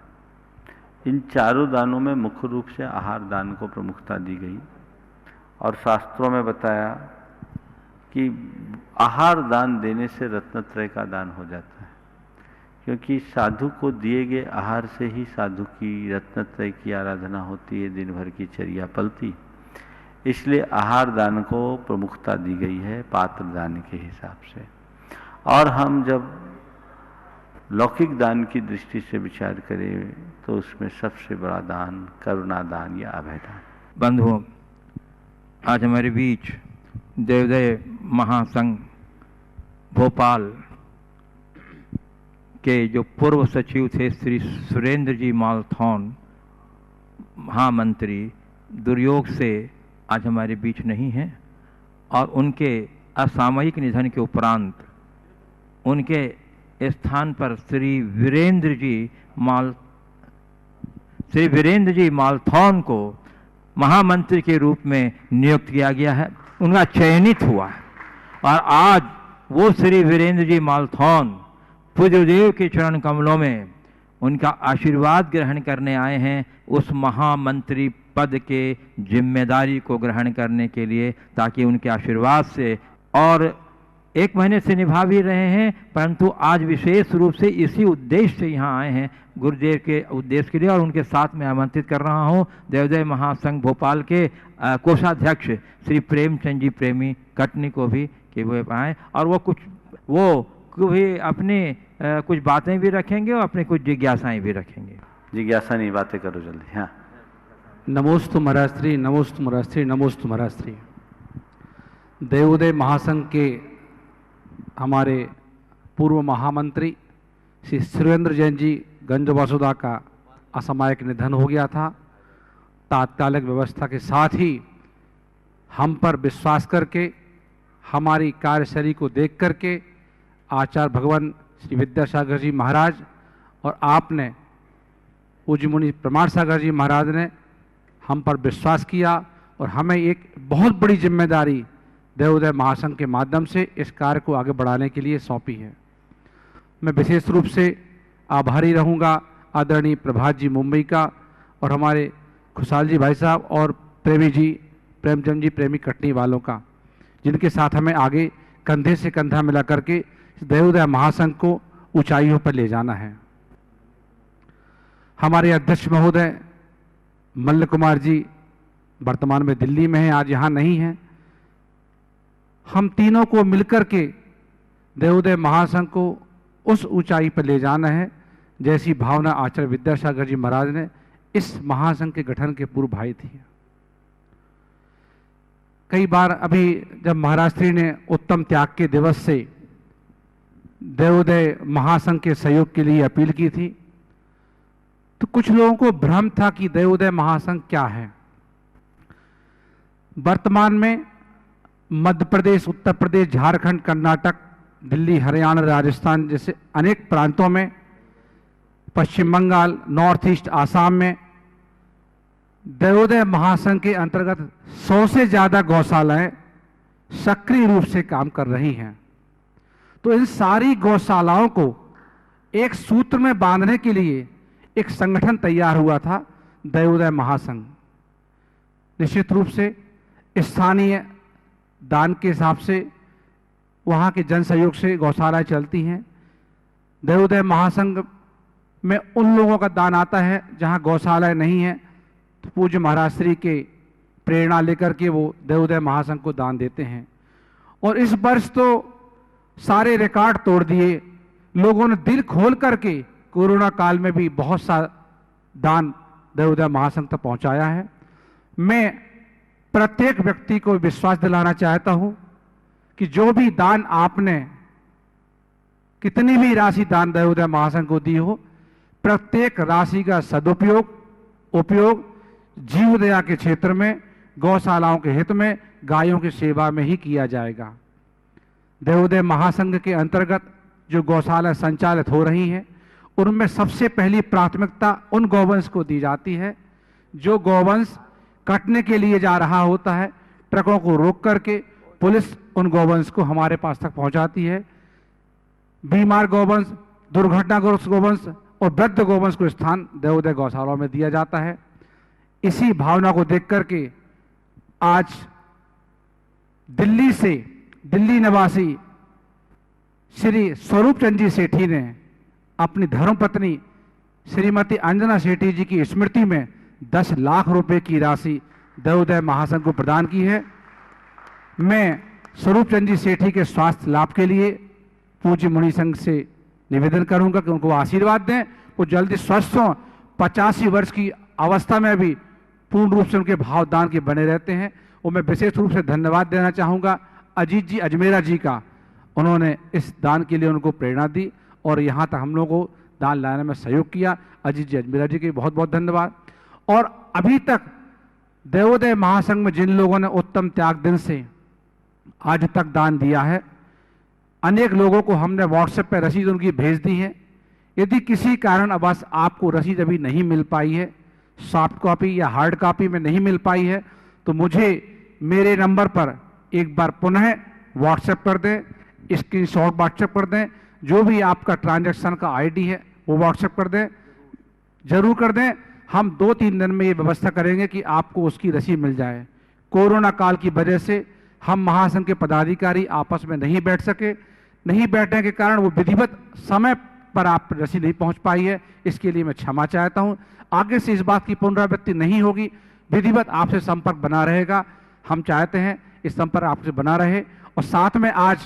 इन चारों दानों में मुख्य रूप से आहार दान को प्रमुखता दी गई और शास्त्रों में बताया कि आहार दान देने से रत्नत्रय का दान हो जाता है, क्योंकि साधु को दिए गए आहार से ही साधु की रत्नत्रय की आराधना होती है, दिन भर की चर्या पलती। इसलिए आहार दान को प्रमुखता दी गई है पात्र दान के हिसाब से। और हम जब लौकिक दान की दृष्टि से विचार करें तो उसमें सबसे बड़ा दान करुणा दान या अभय दान। बंधुओं, आज हमारे बीच देवोदय महासंघ भोपाल के जो पूर्व सचिव थे श्री सुरेंद्र जी मालथौन महामंत्री, दुर्योग से आज हमारे बीच नहीं हैं और उनके असामयिक निधन के उपरांत उनके स्थान पर श्री वीरेंद्र जी मालथौन को महामंत्री के रूप में नियुक्त किया गया है, उनका चयनित हुआ है। और आज वो श्री वीरेंद्र जी मालथौन पूज्यदेव के चरण कमलों में उनका आशीर्वाद ग्रहण करने आए हैं, उस महामंत्री पद के जिम्मेदारी को ग्रहण करने के लिए, ताकि उनके आशीर्वाद से, और 1 महीने से निभा भी रहे हैं, परंतु आज विशेष रूप से इसी उद्देश्य से यहाँ आए हैं, गुरुदेव के उद्देश्य के लिए। और उनके साथ में आमंत्रित कर रहा हूँ देवोदय महासंघ भोपाल के कोषाध्यक्ष श्री प्रेमचंद जी प्रेमी कटनी को भी, कि वो आए और वो भी अपनी कुछ बातें भी रखेंगे और अपनी कुछ जिज्ञासाएं भी रखेंगे। जिज्ञासा नहीं, बातें करो जल्दी। हाँ, नमोस्तु महाराष्ट्री, नमोस्तु महाराष्ट्री, नमोस्तु महाराष्ट्री। देवोदय महासंघ के हमारे पूर्व महामंत्री श्री सुरेंद्र जैन जी गंज वसुधा का असामयिक निधन हो गया था। तात्कालिक व्यवस्था के साथ ही हम पर विश्वास करके, हमारी कार्यशैली को देख करके आचार्य भगवान श्री विद्यासागर जी महाराज और आपने पूज्य मुनि प्रमाण सागर जी महाराज ने हम पर विश्वास किया और हमें एक बहुत बड़ी जिम्मेदारी देवोदय महासंघ के माध्यम से इस कार्य को आगे बढ़ाने के लिए सौंपी है। मैं विशेष रूप से आभारी रहूँगा आदरणीय प्रभात जी मुंबई का और हमारे खुशहाल जी भाई साहब और प्रेमचंद जी प्रेमी कटनी वालों का, जिनके साथ हमें आगे कंधे से कंधा मिला करके देवोदय महासंघ को ऊंचाइयों पर ले जाना है। हमारे अध्यक्ष महोदय मल्ल कुमार जी वर्तमान में दिल्ली में हैं, आज यहाँ नहीं हैं। हम तीनों को मिलकर के देवोदय महासंघ को उस ऊंचाई पर ले जाना है जैसी भावना आचार्य विद्यासागर जी महाराज ने इस महासंघ के गठन के पूर्व भाई थी। कई बार अभी जब महाराष्ट्री ने उत्तम त्याग के दिवस से देवोदय महासंघ के सहयोग के लिए अपील की थी, तो कुछ लोगों को भ्रम था कि देवोदय महासंघ क्या है। वर्तमान में मध्य प्रदेश, उत्तर प्रदेश, झारखंड, कर्नाटक, दिल्ली, हरियाणा, राजस्थान जैसे अनेक प्रांतों में, पश्चिम बंगाल, नॉर्थ ईस्ट, आसाम में देवोदय महासंघ के अंतर्गत 100 से ज़्यादा गौशालाएं सक्रिय रूप से काम कर रही हैं। तो इन सारी गौशालाओं को एक सूत्र में बांधने के लिए एक संगठन तैयार हुआ था, देवोदय महासंघ। निश्चित रूप से स्थानीय दान के हिसाब से, वहाँ के जन सहयोग से गौशालाएं चलती हैं। देवोदय महासंघ में उन लोगों का दान आता है जहाँ गौशालाएं नहीं हैं, तो पूज्य महाराज श्री के प्रेरणा लेकर के वो देवोदय महासंघ को दान देते हैं। और इस वर्ष तो सारे रिकॉर्ड तोड़ दिए, लोगों ने दिल खोल करके कोरोना काल में भी बहुत सा दान देवोदय महासंघ तक पहुंचाया है। मैं प्रत्येक व्यक्ति को विश्वास दिलाना चाहता हूं कि जो भी दान आपने, कितनी भी राशि दान देवोदय महासंघ को दी हो, प्रत्येक राशि का उपयोग जीव दया के क्षेत्र में, गौशालाओं के हित में, गायों की सेवा में ही किया जाएगा। देवोदय महासंघ के अंतर्गत जो गौशाला संचालित हो रही हैं, उनमें सबसे पहली प्राथमिकता उन गौवंश को दी जाती है जो गौवंश कटने के लिए जा रहा होता है। ट्रकों को रोक करके पुलिस उन गौवंश को हमारे पास तक पहुंचाती है। बीमार गौवंश, दुर्घटनाग्रस्त गौवंश और वृद्ध गौवंश को स्थान देवोदय गौशालाओं में दिया जाता है। इसी भावना को देख करके आज दिल्ली से दिल्ली निवासी श्री स्वरूप चंद जी सेठी ने अपनी धर्मपत्नी श्रीमती अंजना सेठी जी की स्मृति में 10 लाख रुपए की राशि देवोदय महासंघ को प्रदान की है। मैं स्वरूप चंद जी सेठी के स्वास्थ्य लाभ के लिए पूज्य मुनि संघ से निवेदन करूंगा कि उनको आशीर्वाद दें, वो जल्दी स्वस्थ हों, 85 वर्ष की अवस्था में भी पूर्ण रूप से उनके भाव दान के बने रहते हैं। और मैं विशेष रूप से धन्यवाद देना चाहूँगा अजीत जी अजमेरा जी का, उन्होंने इस दान के लिए उनको प्रेरणा दी और यहाँ तक हम लोगों को दान लाने में सहयोग किया। अजीत जी अजमेरा जी के बहुत बहुत धन्यवाद। और अभी तक देवोदय महासंघ में जिन लोगों ने उत्तम त्याग दिन से आज तक दान दिया है, अनेक लोगों को हमने व्हाट्सएप पर रसीद उनकी भेज दी है। यदि किसी कारणवश आपको रसीद अभी नहीं मिल पाई है, सॉफ्ट कॉपी या हार्ड कॉपी में नहीं मिल पाई है, तो मुझे मेरे नंबर पर एक बार पुनः व्हाट्सएप कर दें, स्क्रीनशॉट व्हाट्सएप कर दें, जो भी आपका ट्रांजैक्शन का आईडी है वो व्हाट्सएप कर दें, जरूर कर दें। हम 2-3 दिन में ये व्यवस्था करेंगे कि आपको उसकी रसीद मिल जाए। कोरोना काल की वजह से हम महासंघ के पदाधिकारी आपस में नहीं बैठ सके, नहीं बैठने के कारण वो विधिवत समय पर आप रसीद नहीं पहुंच पाई है, इसके लिए मैं क्षमा चाहता हूं। आगे से इस बात की पुनरावृत्ति नहीं होगी, विधिवत आपसे संपर्क बना रहेगा। हम चाहते हैं इस संपर्क आपसे बना रहे। और साथ में आज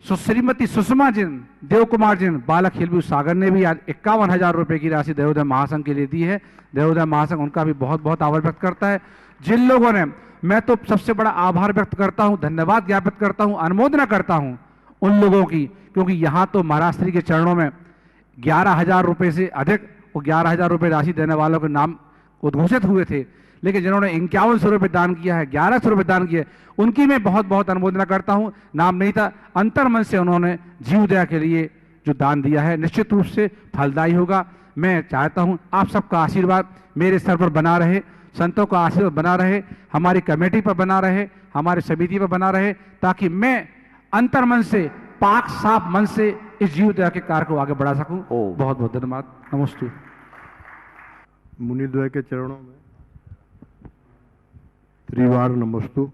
श्रीमती सुषमा जिन, देव कुमार जिन, बालक हिलबू सागर ने भी आज 51,000 रुपए की राशि देवोदय महासंघ के लिए दी है। देवोदय महासंघ उनका भी बहुत बहुत आभार व्यक्त करता है। जिन लोगों ने, मैं तो सबसे बड़ा आभार व्यक्त करता हूं, धन्यवाद ज्ञापित करता हूं, अनुमोदना करता हूं उन लोगों की, क्योंकि यहां तो महाराज श्री के चरणों में 11,000 रुपए से अधिक और 11,000 रुपए राशि देने वालों के नाम उद्घोषित हुए थे, लेकिन जिन्होंने 5100 रुपये दान किया है, 1100 रुपये दान किए, उनकी मैं बहुत बहुत अनुमोदना करता हूं। नाम नहीं था, अंतर्मन से उन्होंने जीवदया के लिए जो दान दिया है निश्चित रूप से फलदायी होगा। मैं चाहता हूं आप सबका आशीर्वाद मेरे सर पर बना रहे, संतों का आशीर्वाद बना रहे, हमारी कमेटी पर बना रहे, हमारी समिति पर बना रहे, ताकि मैं अंतर्मन से, पाक साफ मन से इस जीवदया के कार्य को आगे बढ़ा सकूं। बहुत बहुत धन्यवाद। नमस्ते। मुनिद्वय के चरणों में त्रिवार नमस्तु।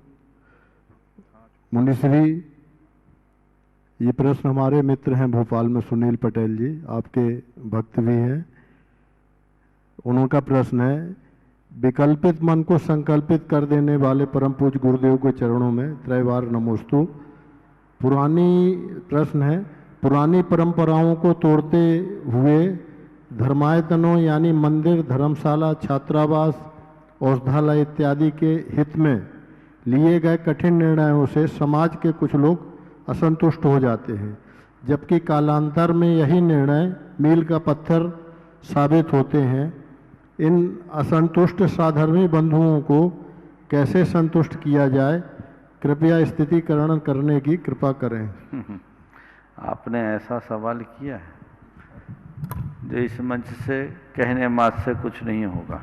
मुनिश्री, ये प्रश्न हमारे मित्र हैं भोपाल में सुनील पटेल जी, आपके भक्त भी हैं। उनका प्रश्न है, विकल्पित मन को संकल्पित कर देने वाले परम पूज्य गुरुदेव के चरणों में त्रैवार नमोस्तु। प्रश्न है, पुरानी परंपराओं को तोड़ते हुए धर्मायतनों यानी मंदिर, धर्मशाला, छात्रावास, औषधालय इत्यादि के हित में लिए गए कठिन निर्णयों से समाज के कुछ लोग असंतुष्ट हो जाते हैं, जबकि कालांतर में यही निर्णय मील का पत्थर साबित होते हैं। इन असंतुष्ट साधर्मी बंधुओं को कैसे संतुष्ट किया जाए, कृपया स्थितिकरण करने की कृपा करें। आपने ऐसा सवाल किया है जो इस मंच से कहने मात्र से कुछ नहीं होगा।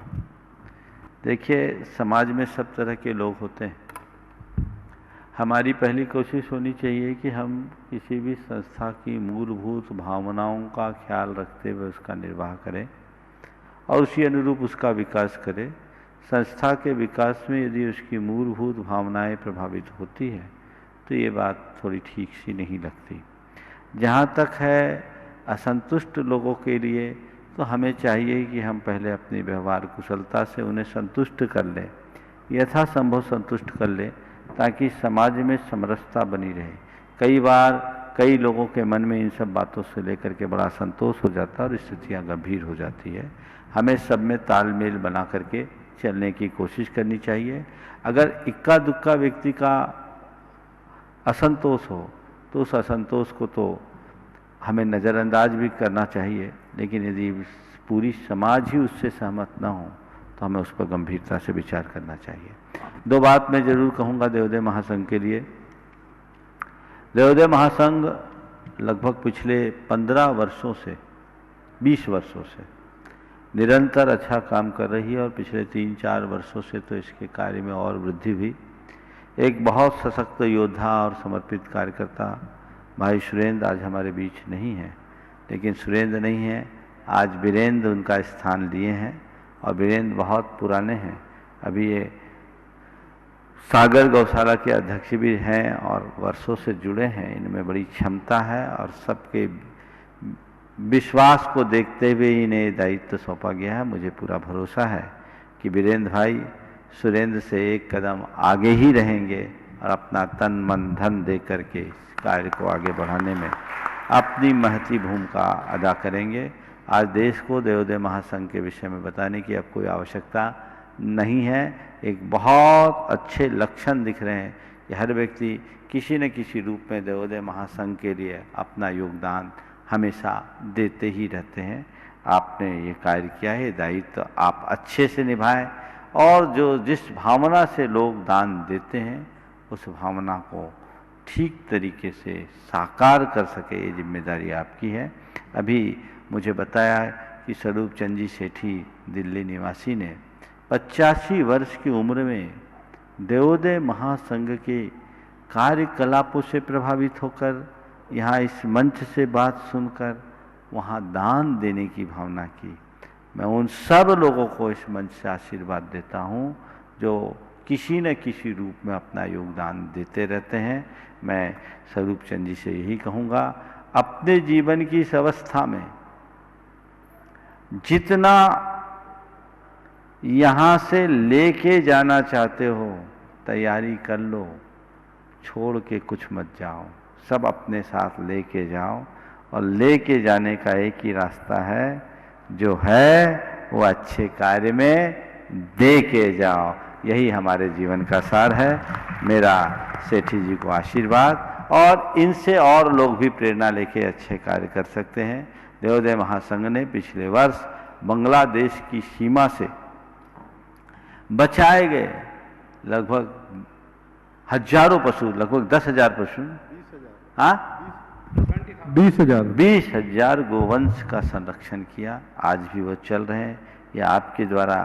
देखिए, समाज में सब तरह के लोग होते हैं। हमारी पहली कोशिश होनी चाहिए कि हम किसी भी संस्था की मूलभूत भावनाओं का ख्याल रखते हुए उसका निर्वाह करें और उसी अनुरूप उसका विकास करें। संस्था के विकास में यदि उसकी मूलभूत भावनाएं प्रभावित होती है तो ये बात थोड़ी ठीक सी नहीं लगती। जहाँ तक है असंतुष्ट लोगों के लिए, तो हमें चाहिए कि हम पहले अपनी व्यवहार कुशलता से उन्हें संतुष्ट कर लें, यथासंभव संतुष्ट कर लें, ताकि समाज में समरसता बनी रहे। कई बार कई लोगों के मन में इन सब बातों से लेकर के बड़ा संतोष हो जाता है और स्थितियाँ गंभीर हो जाती है। हमें सब में तालमेल बना करके चलने की कोशिश करनी चाहिए। अगर इक्का दुक्का व्यक्ति का असंतोष हो तो उस असंतोष को तो हमें नज़रअंदाज भी करना चाहिए, लेकिन यदि पूरी समाज ही उससे सहमत ना हो तो हमें उस पर गंभीरता से विचार करना चाहिए। दो बात मैं जरूर कहूँगा देवोदय महासंघ के लिए। देवोदय महासंघ लगभग पिछले 15 वर्षों से 20 वर्षों से निरंतर अच्छा काम कर रही है और पिछले 3-4 वर्षों से तो इसके कार्य में और वृद्धि हुई। एक बहुत सशक्त योद्धा और समर्पित कार्यकर्ता भाई सुरेंद्र आज हमारे बीच नहीं है, लेकिन सुरेंद्र नहीं है, आज वीरेंद्र उनका स्थान लिए हैं और वीरेंद्र बहुत पुराने हैं। अभी ये सागर गौशाला के अध्यक्ष भी हैं और वर्षों से जुड़े हैं। इनमें बड़ी क्षमता है और सबके विश्वास को देखते हुए इन्हें दायित्व सौंपा गया है। मुझे पूरा भरोसा है कि वीरेंद्र भाई सुरेंद्र से एक कदम आगे ही रहेंगे और अपना तन मन धन दे करके इस कार्य को आगे बढ़ाने में अपनी महती भूमिका अदा करेंगे। आज देश को देवोदय महासंघ के विषय में बताने की अब कोई आवश्यकता नहीं है। एक बहुत अच्छे लक्षण दिख रहे हैं कि हर व्यक्ति किसी न किसी रूप में देवोदय महासंघ के लिए अपना योगदान हमेशा देते ही रहते हैं। आपने ये कार्य किया है, दायित्व आप अच्छे से निभाएं और जो जिस भावना से लोग दान देते हैं उस भावना को ठीक तरीके से साकार कर सके, ये जिम्मेदारी आपकी है। अभी मुझे बताया कि स्वरूप चंद जी सेठी दिल्ली निवासी ने 85 वर्ष की उम्र में देवोदय महासंघ के कार्यकलापों से प्रभावित होकर यहाँ इस मंच से बात सुनकर वहाँ दान देने की भावना की। मैं उन सब लोगों को इस मंच से आशीर्वाद देता हूँ जो किसी न किसी रूप में अपना योगदान देते रहते हैं। मैं स्वरूप चंद जी से यही कहूँगा, अपने जीवन की इस अवस्था में जितना यहाँ से लेके जाना चाहते हो तैयारी कर लो, छोड़ के कुछ मत जाओ, सब अपने साथ लेके जाओ। और लेके जाने का एक ही रास्ता है, जो है वो अच्छे कार्य में दे के जाओ। यही हमारे जीवन का सार है। मेरा सेठी जी को आशीर्वाद, और इनसे और लोग भी प्रेरणा लेके अच्छे कार्य कर सकते हैं। देवोदय महासंघ ने पिछले वर्ष बांग्लादेश की सीमा से बचाए गए लगभग हजारों पशु, लगभग 10,000 पशु, 20,000 गोवंश का संरक्षण किया। आज भी वो चल रहे हैं। यह आपके द्वारा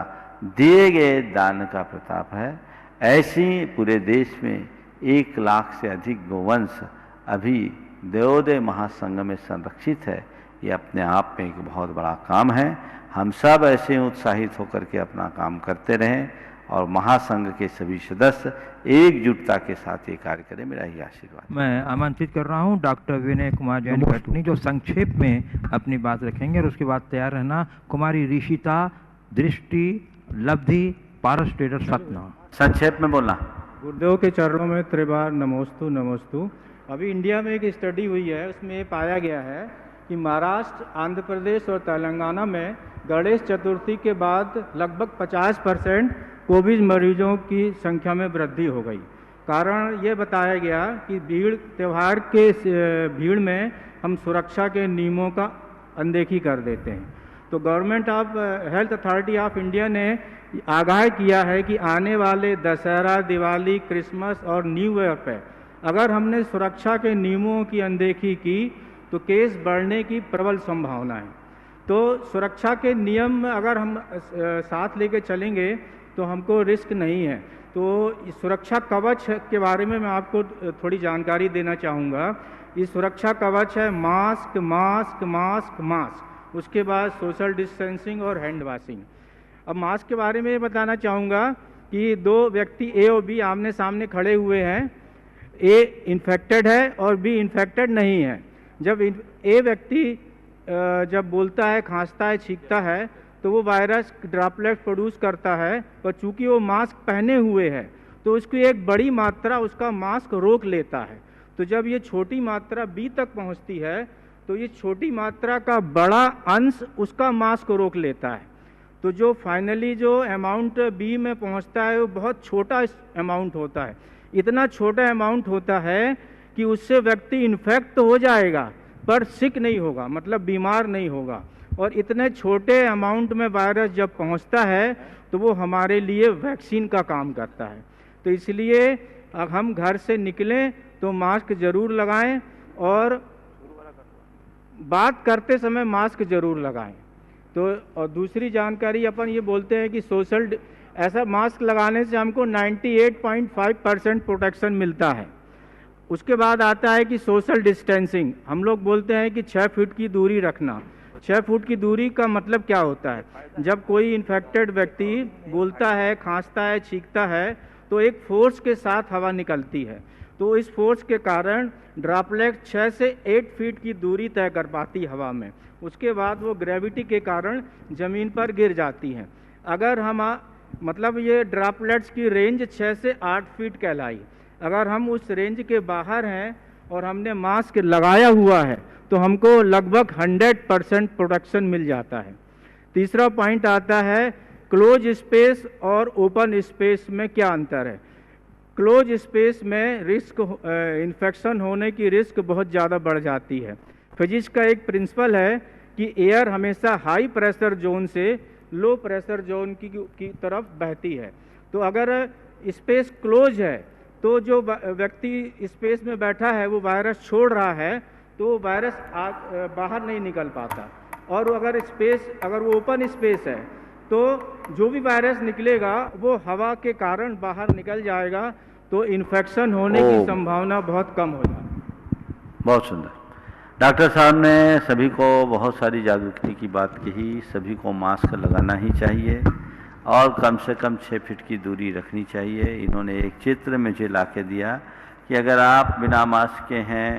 दिए गए दान का प्रताप है। ऐसी पूरे देश में 1 लाख से अधिक गोवंश अभी देवोदय महासंघ में संरक्षित है। ये अपने आप में एक बहुत बड़ा काम है। हम सब ऐसे उत्साहित होकर के अपना काम करते रहें और महासंघ के सभी सदस्य एकजुटता के साथ ये कार्य करें। मेरा ही आशीर्वाद। मैं आमंत्रित कर रहा हूँ डॉक्टर विनय कुमार जैन कटनी, जो संक्षेप में अपनी बात रखेंगे, और उसके बाद तैयार रहना कुमारी ऋषिता, दृष्टि, लब्धि, पारस ट्रेडर सतना। संक्षेप में बोलना। गुरुदेव के चरणों में त्रिबार नमोस्तु नमोस्तु। अभी इंडिया में एक स्टडी हुई है, उसमें ये पाया गया है कि महाराष्ट्र, आंध्र प्रदेश और तेलंगाना में गणेश चतुर्थी के बाद लगभग 50% कोविड मरीजों की संख्या में वृद्धि हो गई। कारण ये बताया गया कि त्यौहार के भीड़ में हम सुरक्षा के नियमों का अनदेखी कर देते हैं। तो government of health authority of India ने आगाह किया है कि आने वाले दशहरा, दिवाली, क्रिसमस और न्यू ईयर पर अगर हमने सुरक्षा के नियमों की अनदेखी की तो केस बढ़ने की प्रबल संभावना है। तो सुरक्षा के नियम अगर हम साथ लेके चलेंगे तो हमको रिस्क नहीं है। तो सुरक्षा कवच के बारे में मैं आपको थोड़ी जानकारी देना चाहूँगा। ये सुरक्षा कवच है मास्क मास्क मास्क मास्क, उसके बाद सोशल डिस्टेंसिंग और हैंड वॉशिंग। अब मास्क के बारे में ये बताना चाहूँगा कि 2 व्यक्ति ए और बी आमने सामने खड़े हुए हैं। ए इन्फेक्टेड है और बी इन्फेक्टेड नहीं है। जब ए व्यक्ति जब बोलता है, खांसता है, छींकता है तो वो वायरस ड्रॉपलेट प्रोड्यूस करता है, पर चूंकि वो मास्क पहने हुए है तो उसकी एक बड़ी मात्रा उसका मास्क रोक लेता है। तो जब ये छोटी मात्रा बी तक पहुंचती है तो ये छोटी मात्रा का बड़ा अंश उसका मास्क रोक लेता है। तो जो फाइनली जो अमाउंट बी में पहुंचता है वो बहुत छोटा अमाउंट होता है। इतना छोटा अमाउंट होता है कि उससे व्यक्ति इन्फेक्ट तो हो जाएगा पर सिक नहीं होगा, मतलब बीमार नहीं होगा। और इतने छोटे अमाउंट में वायरस जब पहुंचता है तो वो हमारे लिए वैक्सीन का काम करता है। तो इसलिए हम घर से निकलें तो मास्क जरूर लगाएं और बात करते समय मास्क जरूर लगाएं। तो और दूसरी जानकारी अपन ये बोलते हैं कि सोशल ऐसा मास्क लगाने से हमको 98.5% प्रोटेक्शन मिलता है। उसके बाद आता है कि सोशल डिस्टेंसिंग। हम लोग बोलते हैं कि 6 फीट की दूरी रखना। 6 फुट की दूरी का मतलब क्या होता है? जब कोई इन्फेक्टेड व्यक्ति बोलता है, खांसता है, छींकता है, तो एक फोर्स के साथ हवा निकलती है। तो इस फोर्स के कारण ड्रॉपलेट 6 से 8 फीट की दूरी तय कर पाती हवा में। उसके बाद वो ग्रेविटी के कारण ज़मीन पर गिर जाती हैं। अगर हम मतलब ये ड्रॉपलेट्स की रेंज 6 से 8 फीट कहलाई। अगर हम उस रेंज के बाहर हैं और हमने मास्क लगाया हुआ है तो हमको लगभग 100% प्रोटेक्शन मिल जाता है। तीसरा पॉइंट आता है क्लोज स्पेस और ओपन स्पेस में क्या अंतर है। क्लोज स्पेस में रिस्क इन्फेक्शन होने की रिस्क बहुत ज़्यादा बढ़ जाती है। फिजिक्स का एक प्रिंसिपल है कि एयर हमेशा हाई प्रेशर जोन से लो प्रेशर जोन की तरफ बहती है। तो अगर स्पेस क्लोज है तो जो व्यक्ति स्पेस में बैठा है वो वायरस छोड़ रहा है तो वायरस बाहर नहीं निकल पाता। और अगर वो ओपन स्पेस है तो जो भी वायरस निकलेगा वो हवा के कारण बाहर निकल जाएगा, तो इन्फेक्शन होने की संभावना बहुत कम हो जाती। बहुत सुंदर। डॉक्टर साहब ने सभी को बहुत सारी जागरूकता की बात कही। सभी को मास्क लगाना ही चाहिए और कम से कम 6 फीट की दूरी रखनी चाहिए। इन्होंने एक चित्र मुझे ला के दिया कि अगर आप बिना मास्क के हैं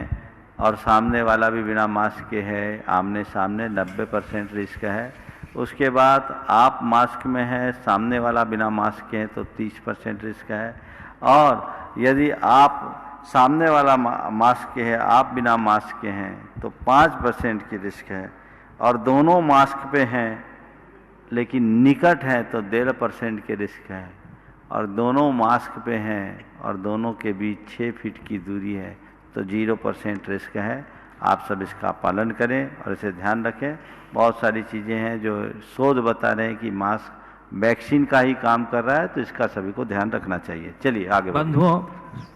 और सामने वाला भी बिना मास्क के है, आमने सामने 90% रिस्क है। उसके बाद आप मास्क में हैं, सामने वाला बिना मास्क के हैं तो 30% रिस्क है। और यदि आप सामने वाला मास्क के है, आप बिना मास्क के हैं तो 5% की रिस्क है। और दोनों मास्क पे हैं लेकिन निकट हैं तो 1.5% के रिस्क है। और दोनों मास्क पे हैं और दोनों के बीच 6 फीट की दूरी है तो 0% रिस्क है। आप सब इसका पालन करें और इसे ध्यान रखें। बहुत सारी चीज़ें हैं जो शोध बता रहे हैं कि मास्क वैक्सीन का ही काम कर रहा है, तो इसका सभी को ध्यान रखना चाहिए। चलिए आगे बंधुओं,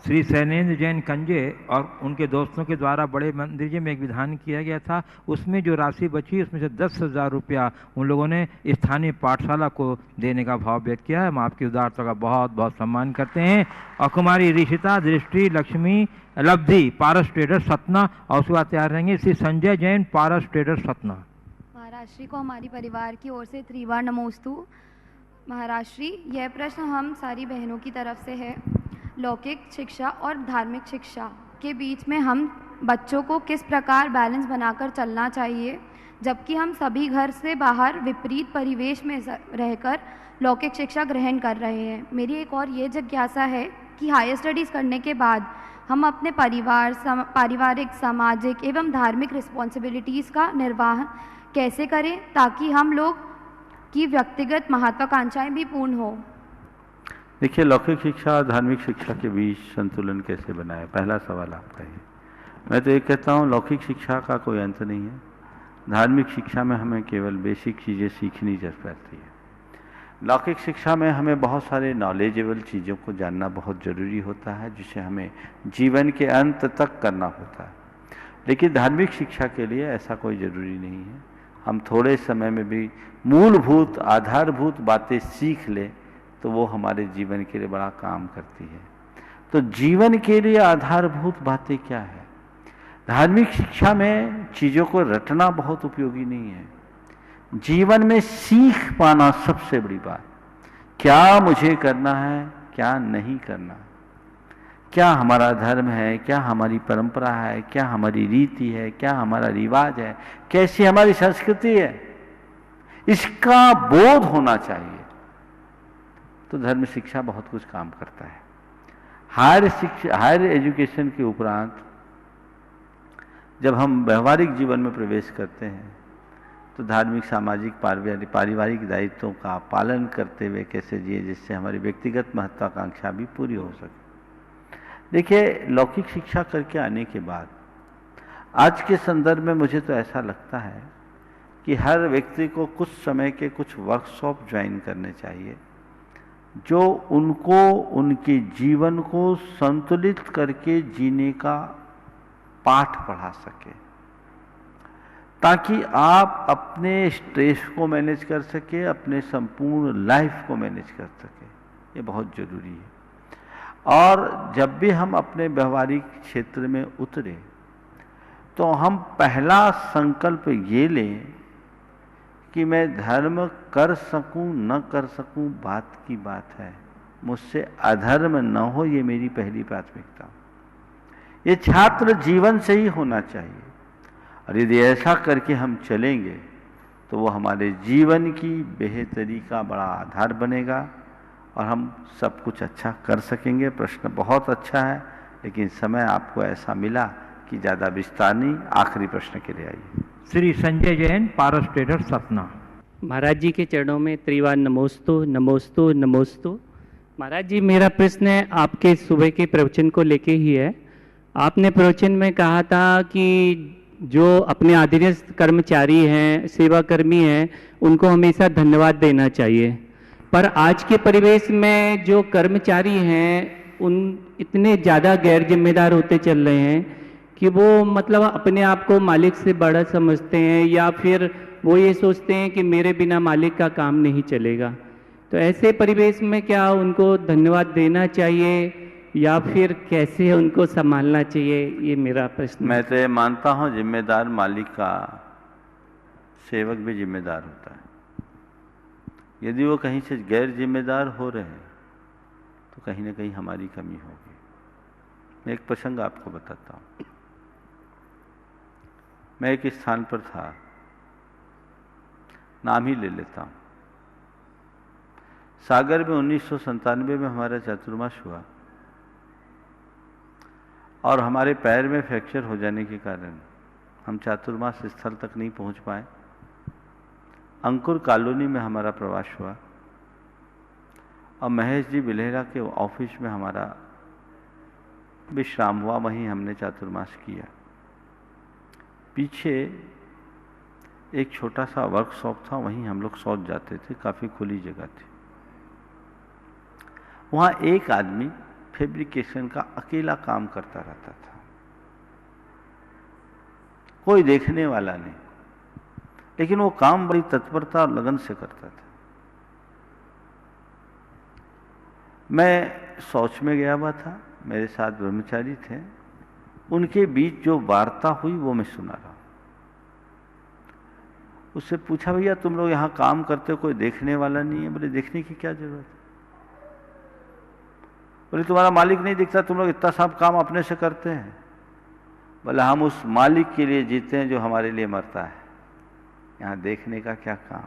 श्री सैनेन्द्र जैन कंजे और उनके दोस्तों के द्वारा बड़े मंदिर जी में एक विधान किया गया था। उसमें जो राशि बची उसमें से 10,000 रुपया उन लोगों ने स्थानीय पाठशाला को देने का भाव व्यक्त किया है। हम आपकी उदारता का बहुत बहुत सम्मान करते हैं। और कुमारी ऋषिता, दृष्टि, लक्ष्मी, लब्धि पारस ट्रेडर सतना और उसके बाद तैयार रहेंगे श्री संजय जैन पारस ट्रेडर सतना। महाराष्ट्री को हमारी परिवार की ओर से त्रिवार नमोस्तु। महाराष्ट्री, यह प्रश्न हम सारी बहनों की तरफ से है। लौकिक शिक्षा और धार्मिक शिक्षा के बीच में हम बच्चों को किस प्रकार बैलेंस बनाकर चलना चाहिए, जबकि हम सभी घर से बाहर विपरीत परिवेश में रहकर लौकिक शिक्षा ग्रहण कर रहे हैं। मेरी एक और ये जिज्ञासा है कि हायर स्टडीज़ करने के बाद हम अपने पारिवारिक, सामाजिक एवं धार्मिक रिस्पॉन्सिबिलिटीज़ का निर्वाह कैसे करें ताकि हम लोग की व्यक्तिगत महत्वाकांक्षाएं भी पूर्ण हो। देखिए, लौकिक शिक्षा और धार्मिक शिक्षा के बीच संतुलन कैसे बनाए, पहला सवाल आपका है। मैं तो ये कहता हूँ लौकिक शिक्षा का कोई अंत नहीं है। धार्मिक शिक्षा में हमें केवल बेसिक चीज़ें सीखनी पड़ती है। लौकिक शिक्षा में हमें बहुत सारे नॉलेजेबल चीज़ों को जानना बहुत ज़रूरी होता है, जिसे हमें जीवन के अंत तक करना होता है। लेकिन धार्मिक शिक्षा के लिए ऐसा कोई ज़रूरी नहीं है। हम थोड़े समय में भी मूलभूत आधारभूत बातें सीख लें तो वो हमारे जीवन के लिए बड़ा काम करती है। तो जीवन के लिए आधारभूत बातें क्या है? धार्मिक शिक्षा में चीज़ों को रटना बहुत उपयोगी नहीं है। जीवन में सीख पाना सबसे बड़ी बात, क्या मुझे करना है, क्या नहीं करना, क्या हमारा धर्म है, क्या हमारी परंपरा है, क्या हमारी रीति है, क्या हमारा रिवाज है, कैसी हमारी संस्कृति है, इसका बोध होना चाहिए। तो धर्म शिक्षा बहुत कुछ काम करता है। हायर एजुकेशन के उपरांत जब हम व्यवहारिक जीवन में प्रवेश करते हैं तो धार्मिक, सामाजिक, पारिवारिक दायित्वों का पालन करते हुए कैसे जिए जिससे हमारी व्यक्तिगत महत्वाकांक्षा भी पूरी हो सके। देखिए, लौकिक शिक्षा करके आने के बाद आज के संदर्भ में मुझे तो ऐसा लगता है कि हर व्यक्ति को कुछ समय के कुछ वर्कशॉप ज्वाइन करने चाहिए जो उनको उनके जीवन को संतुलित करके जीने का पाठ पढ़ा सके। ताकि आप अपने स्ट्रेस को मैनेज कर सके, अपने संपूर्ण लाइफ को मैनेज कर सके। ये बहुत जरूरी है। और जब भी हम अपने व्यवहारिक क्षेत्र में उतरे तो हम पहला संकल्प ये लें कि मैं धर्म कर सकूं न कर सकूं बात की बात है, मुझसे अधर्म न हो, ये मेरी पहली प्राथमिकता। ये छात्र जीवन से ही होना चाहिए। और यदि ऐसा करके हम चलेंगे तो वो हमारे जीवन की बेहतरी का बड़ा आधार बनेगा और हम सब कुछ अच्छा कर सकेंगे। प्रश्न बहुत अच्छा है, लेकिन समय आपको ऐसा मिला कि ज़्यादा विस्तार नहीं। आखिरी प्रश्न के लिए आइए। श्री संजय जैन, पारस ट्रेडर, सतना। महाराज जी के चरणों में त्रिवार नमोस्तु नमोस्तु नमोस्तु। महाराज जी, मेरा प्रश्न है आपके सुबह के प्रवचन को लेके ही है। आपने प्रवचन में कहा था कि जो अपने अधीनस्थ कर्मचारी हैं, सेवाकर्मी हैं, उनको हमेशा धन्यवाद देना चाहिए। पर आज के परिवेश में जो कर्मचारी हैं उन इतने ज़्यादा गैर जिम्मेदार होते चल रहे हैं कि वो मतलब अपने आप को मालिक से बड़ा समझते हैं, या फिर वो ये सोचते हैं कि मेरे बिना मालिक का काम नहीं चलेगा। तो ऐसे परिवेश में क्या उनको धन्यवाद देना चाहिए या फिर कैसे उनको संभालना चाहिए, ये मेरा प्रश्न। मैं तो ये मानता हूँ जिम्मेदार मालिक का सेवक भी जिम्मेदार होता है। यदि वो कहीं से गैर जिम्मेदार हो रहे हैं तो कहीं ना कहीं हमारी कमी होगी। मैं एक प्रसंग आपको बताता हूँ। मैं एक स्थान पर था, नाम ही ले लेता हूँ। सागर में 1997 में हमारा चातुर्मास हुआ और हमारे पैर में फ्रैक्चर हो जाने के कारण हम चातुर्मास स्थल तक नहीं पहुंच पाए। अंकुर कॉलोनी में हमारा प्रवास हुआ और महेश जी बिलेहरा के ऑफिस में हमारा विश्राम हुआ। वहीं हमने चातुर्मास किया। पीछे एक छोटा सा वर्कशॉप था, वहीं हम लोग सौंप जाते थे। काफ़ी खुली जगह थी। वहाँ एक आदमी फैब्रिकेशन का अकेला काम करता रहता था, कोई देखने वाला नहीं, लेकिन वो काम बड़ी तत्परता और लगन से करता था। मैं शौच में गया हुआ था, मेरे साथ ब्रह्मचारी थे। उनके बीच जो वार्ता हुई वो मैं सुना रहा हूं। उससे पूछा, भैया तुम लोग यहाँ काम करते हो, कोई देखने वाला नहीं है? बोले देखने की क्या जरूरत है? बोले तुम्हारा मालिक नहीं दिखता, तुम लोग इतना सब काम अपने से करते हैं। बोले हम उस मालिक के लिए जीते हैं जो हमारे लिए मरता है, यहाँ देखने का क्या काम।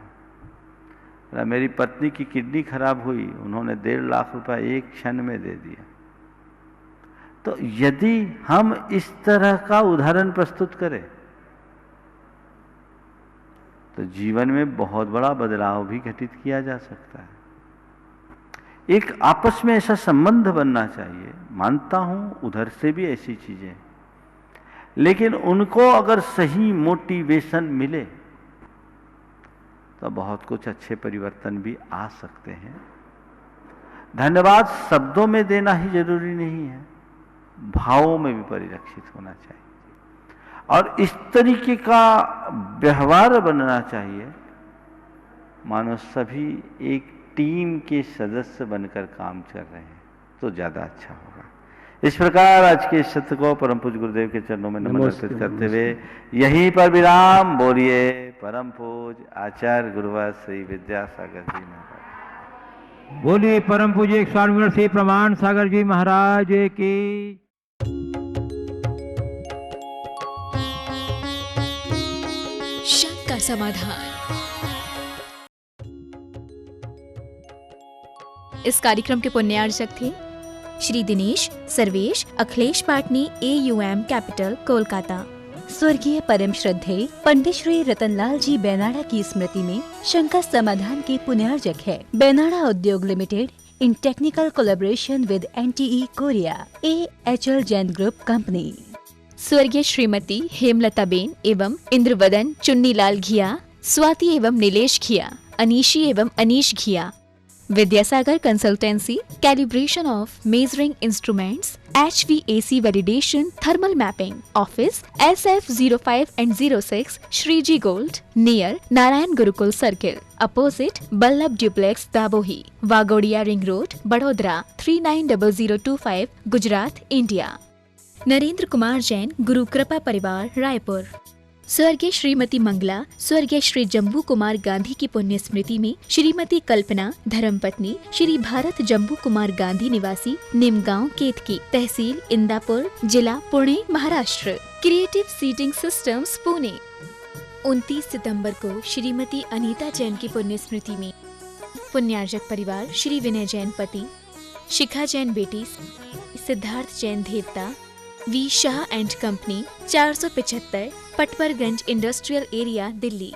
बोला मेरी पत्नी की किडनी खराब हुई, उन्होंने 1.5 लाख रुपया एक क्षण में दे दिया। तो यदि हम इस तरह का उदाहरण प्रस्तुत करें तो जीवन में बहुत बड़ा बदलाव भी घटित किया जा सकता है। एक आपस में ऐसा संबंध बनना चाहिए। मानता हूं उधर से भी ऐसी चीजें, लेकिन उनको अगर सही मोटिवेशन मिले तो बहुत कुछ अच्छे परिवर्तन भी आ सकते हैं। धन्यवाद शब्दों में देना ही जरूरी नहीं है, भावों में भी परिलक्षित होना चाहिए और इस तरीके का व्यवहार बनना चाहिए मानो सभी एक टीम के सदस्य बनकर काम कर रहे हैं, तो ज्यादा अच्छा होगा। इस प्रकार आज के सत्र को परम पूज्य गुरुदेव के चरणों में नमन अर्पित करते हुए यहीं पर विराम बोलिए। परम पूज्य आचार्य गुरुवर श्री विद्यासागर जी महाराज। बोलिए परम पूज्य स्वामी श्री प्रमाण सागर जी महाराज की। शंका समाधान। इस कार्यक्रम के पुण्यार्चक थे श्री दिनेश सर्वेश अखिलेश पाटनी, AUM कैपिटल, कोलकाता। स्वर्गीय परम श्रद्धेय पंडित श्री रतनलाल जी बेनाड़ा की स्मृति में शंका समाधान के पुण्यार्चक है बेनाड़ा उद्योग limited in technical collaboration with NTE Korea, AHL Jain group company. स्वर्गीय श्रीमती हेमलता बेन एवं इंद्रवदन चुन्नीलाल घिया, स्वाति एवं नीलेश घिया, अनीशी एवं Anish Ghiya, Vidyasagar consultancy, calibration of measuring instruments, HVAC validation, thermal mapping. Office SF05 and 06, Shriji Gold, near Narayan Gurukul Circle, opposite Ballabh Duplex, Dabohi, Wagodia Ring Road, Badodara 390025, Gujarat, India. Narendra Kumar Jain, Guru Kripa परिवार, रायपुर। स्वर्गीय श्रीमती मंगला, स्वर्गीय श्री जम्बू कुमार गांधी की पुण्य स्मृति में श्रीमती कल्पना, धर्मपत्नी श्री भारत जम्बू कुमार गांधी, निवासी निमगांव, केतकी, तहसील इंदापुर, जिला Pune, Maharashtra. Creative seating systems, Pune. 29 सितंबर को श्रीमती अनीता जैन की पुण्य स्मृति में पुण्यार्जक परिवार श्री विनय जैन पति, शिखा जैन बेटी, सिद्धार्थ जैन देवता, V Shah and company, 475 Patparganj industrial area, Delhi.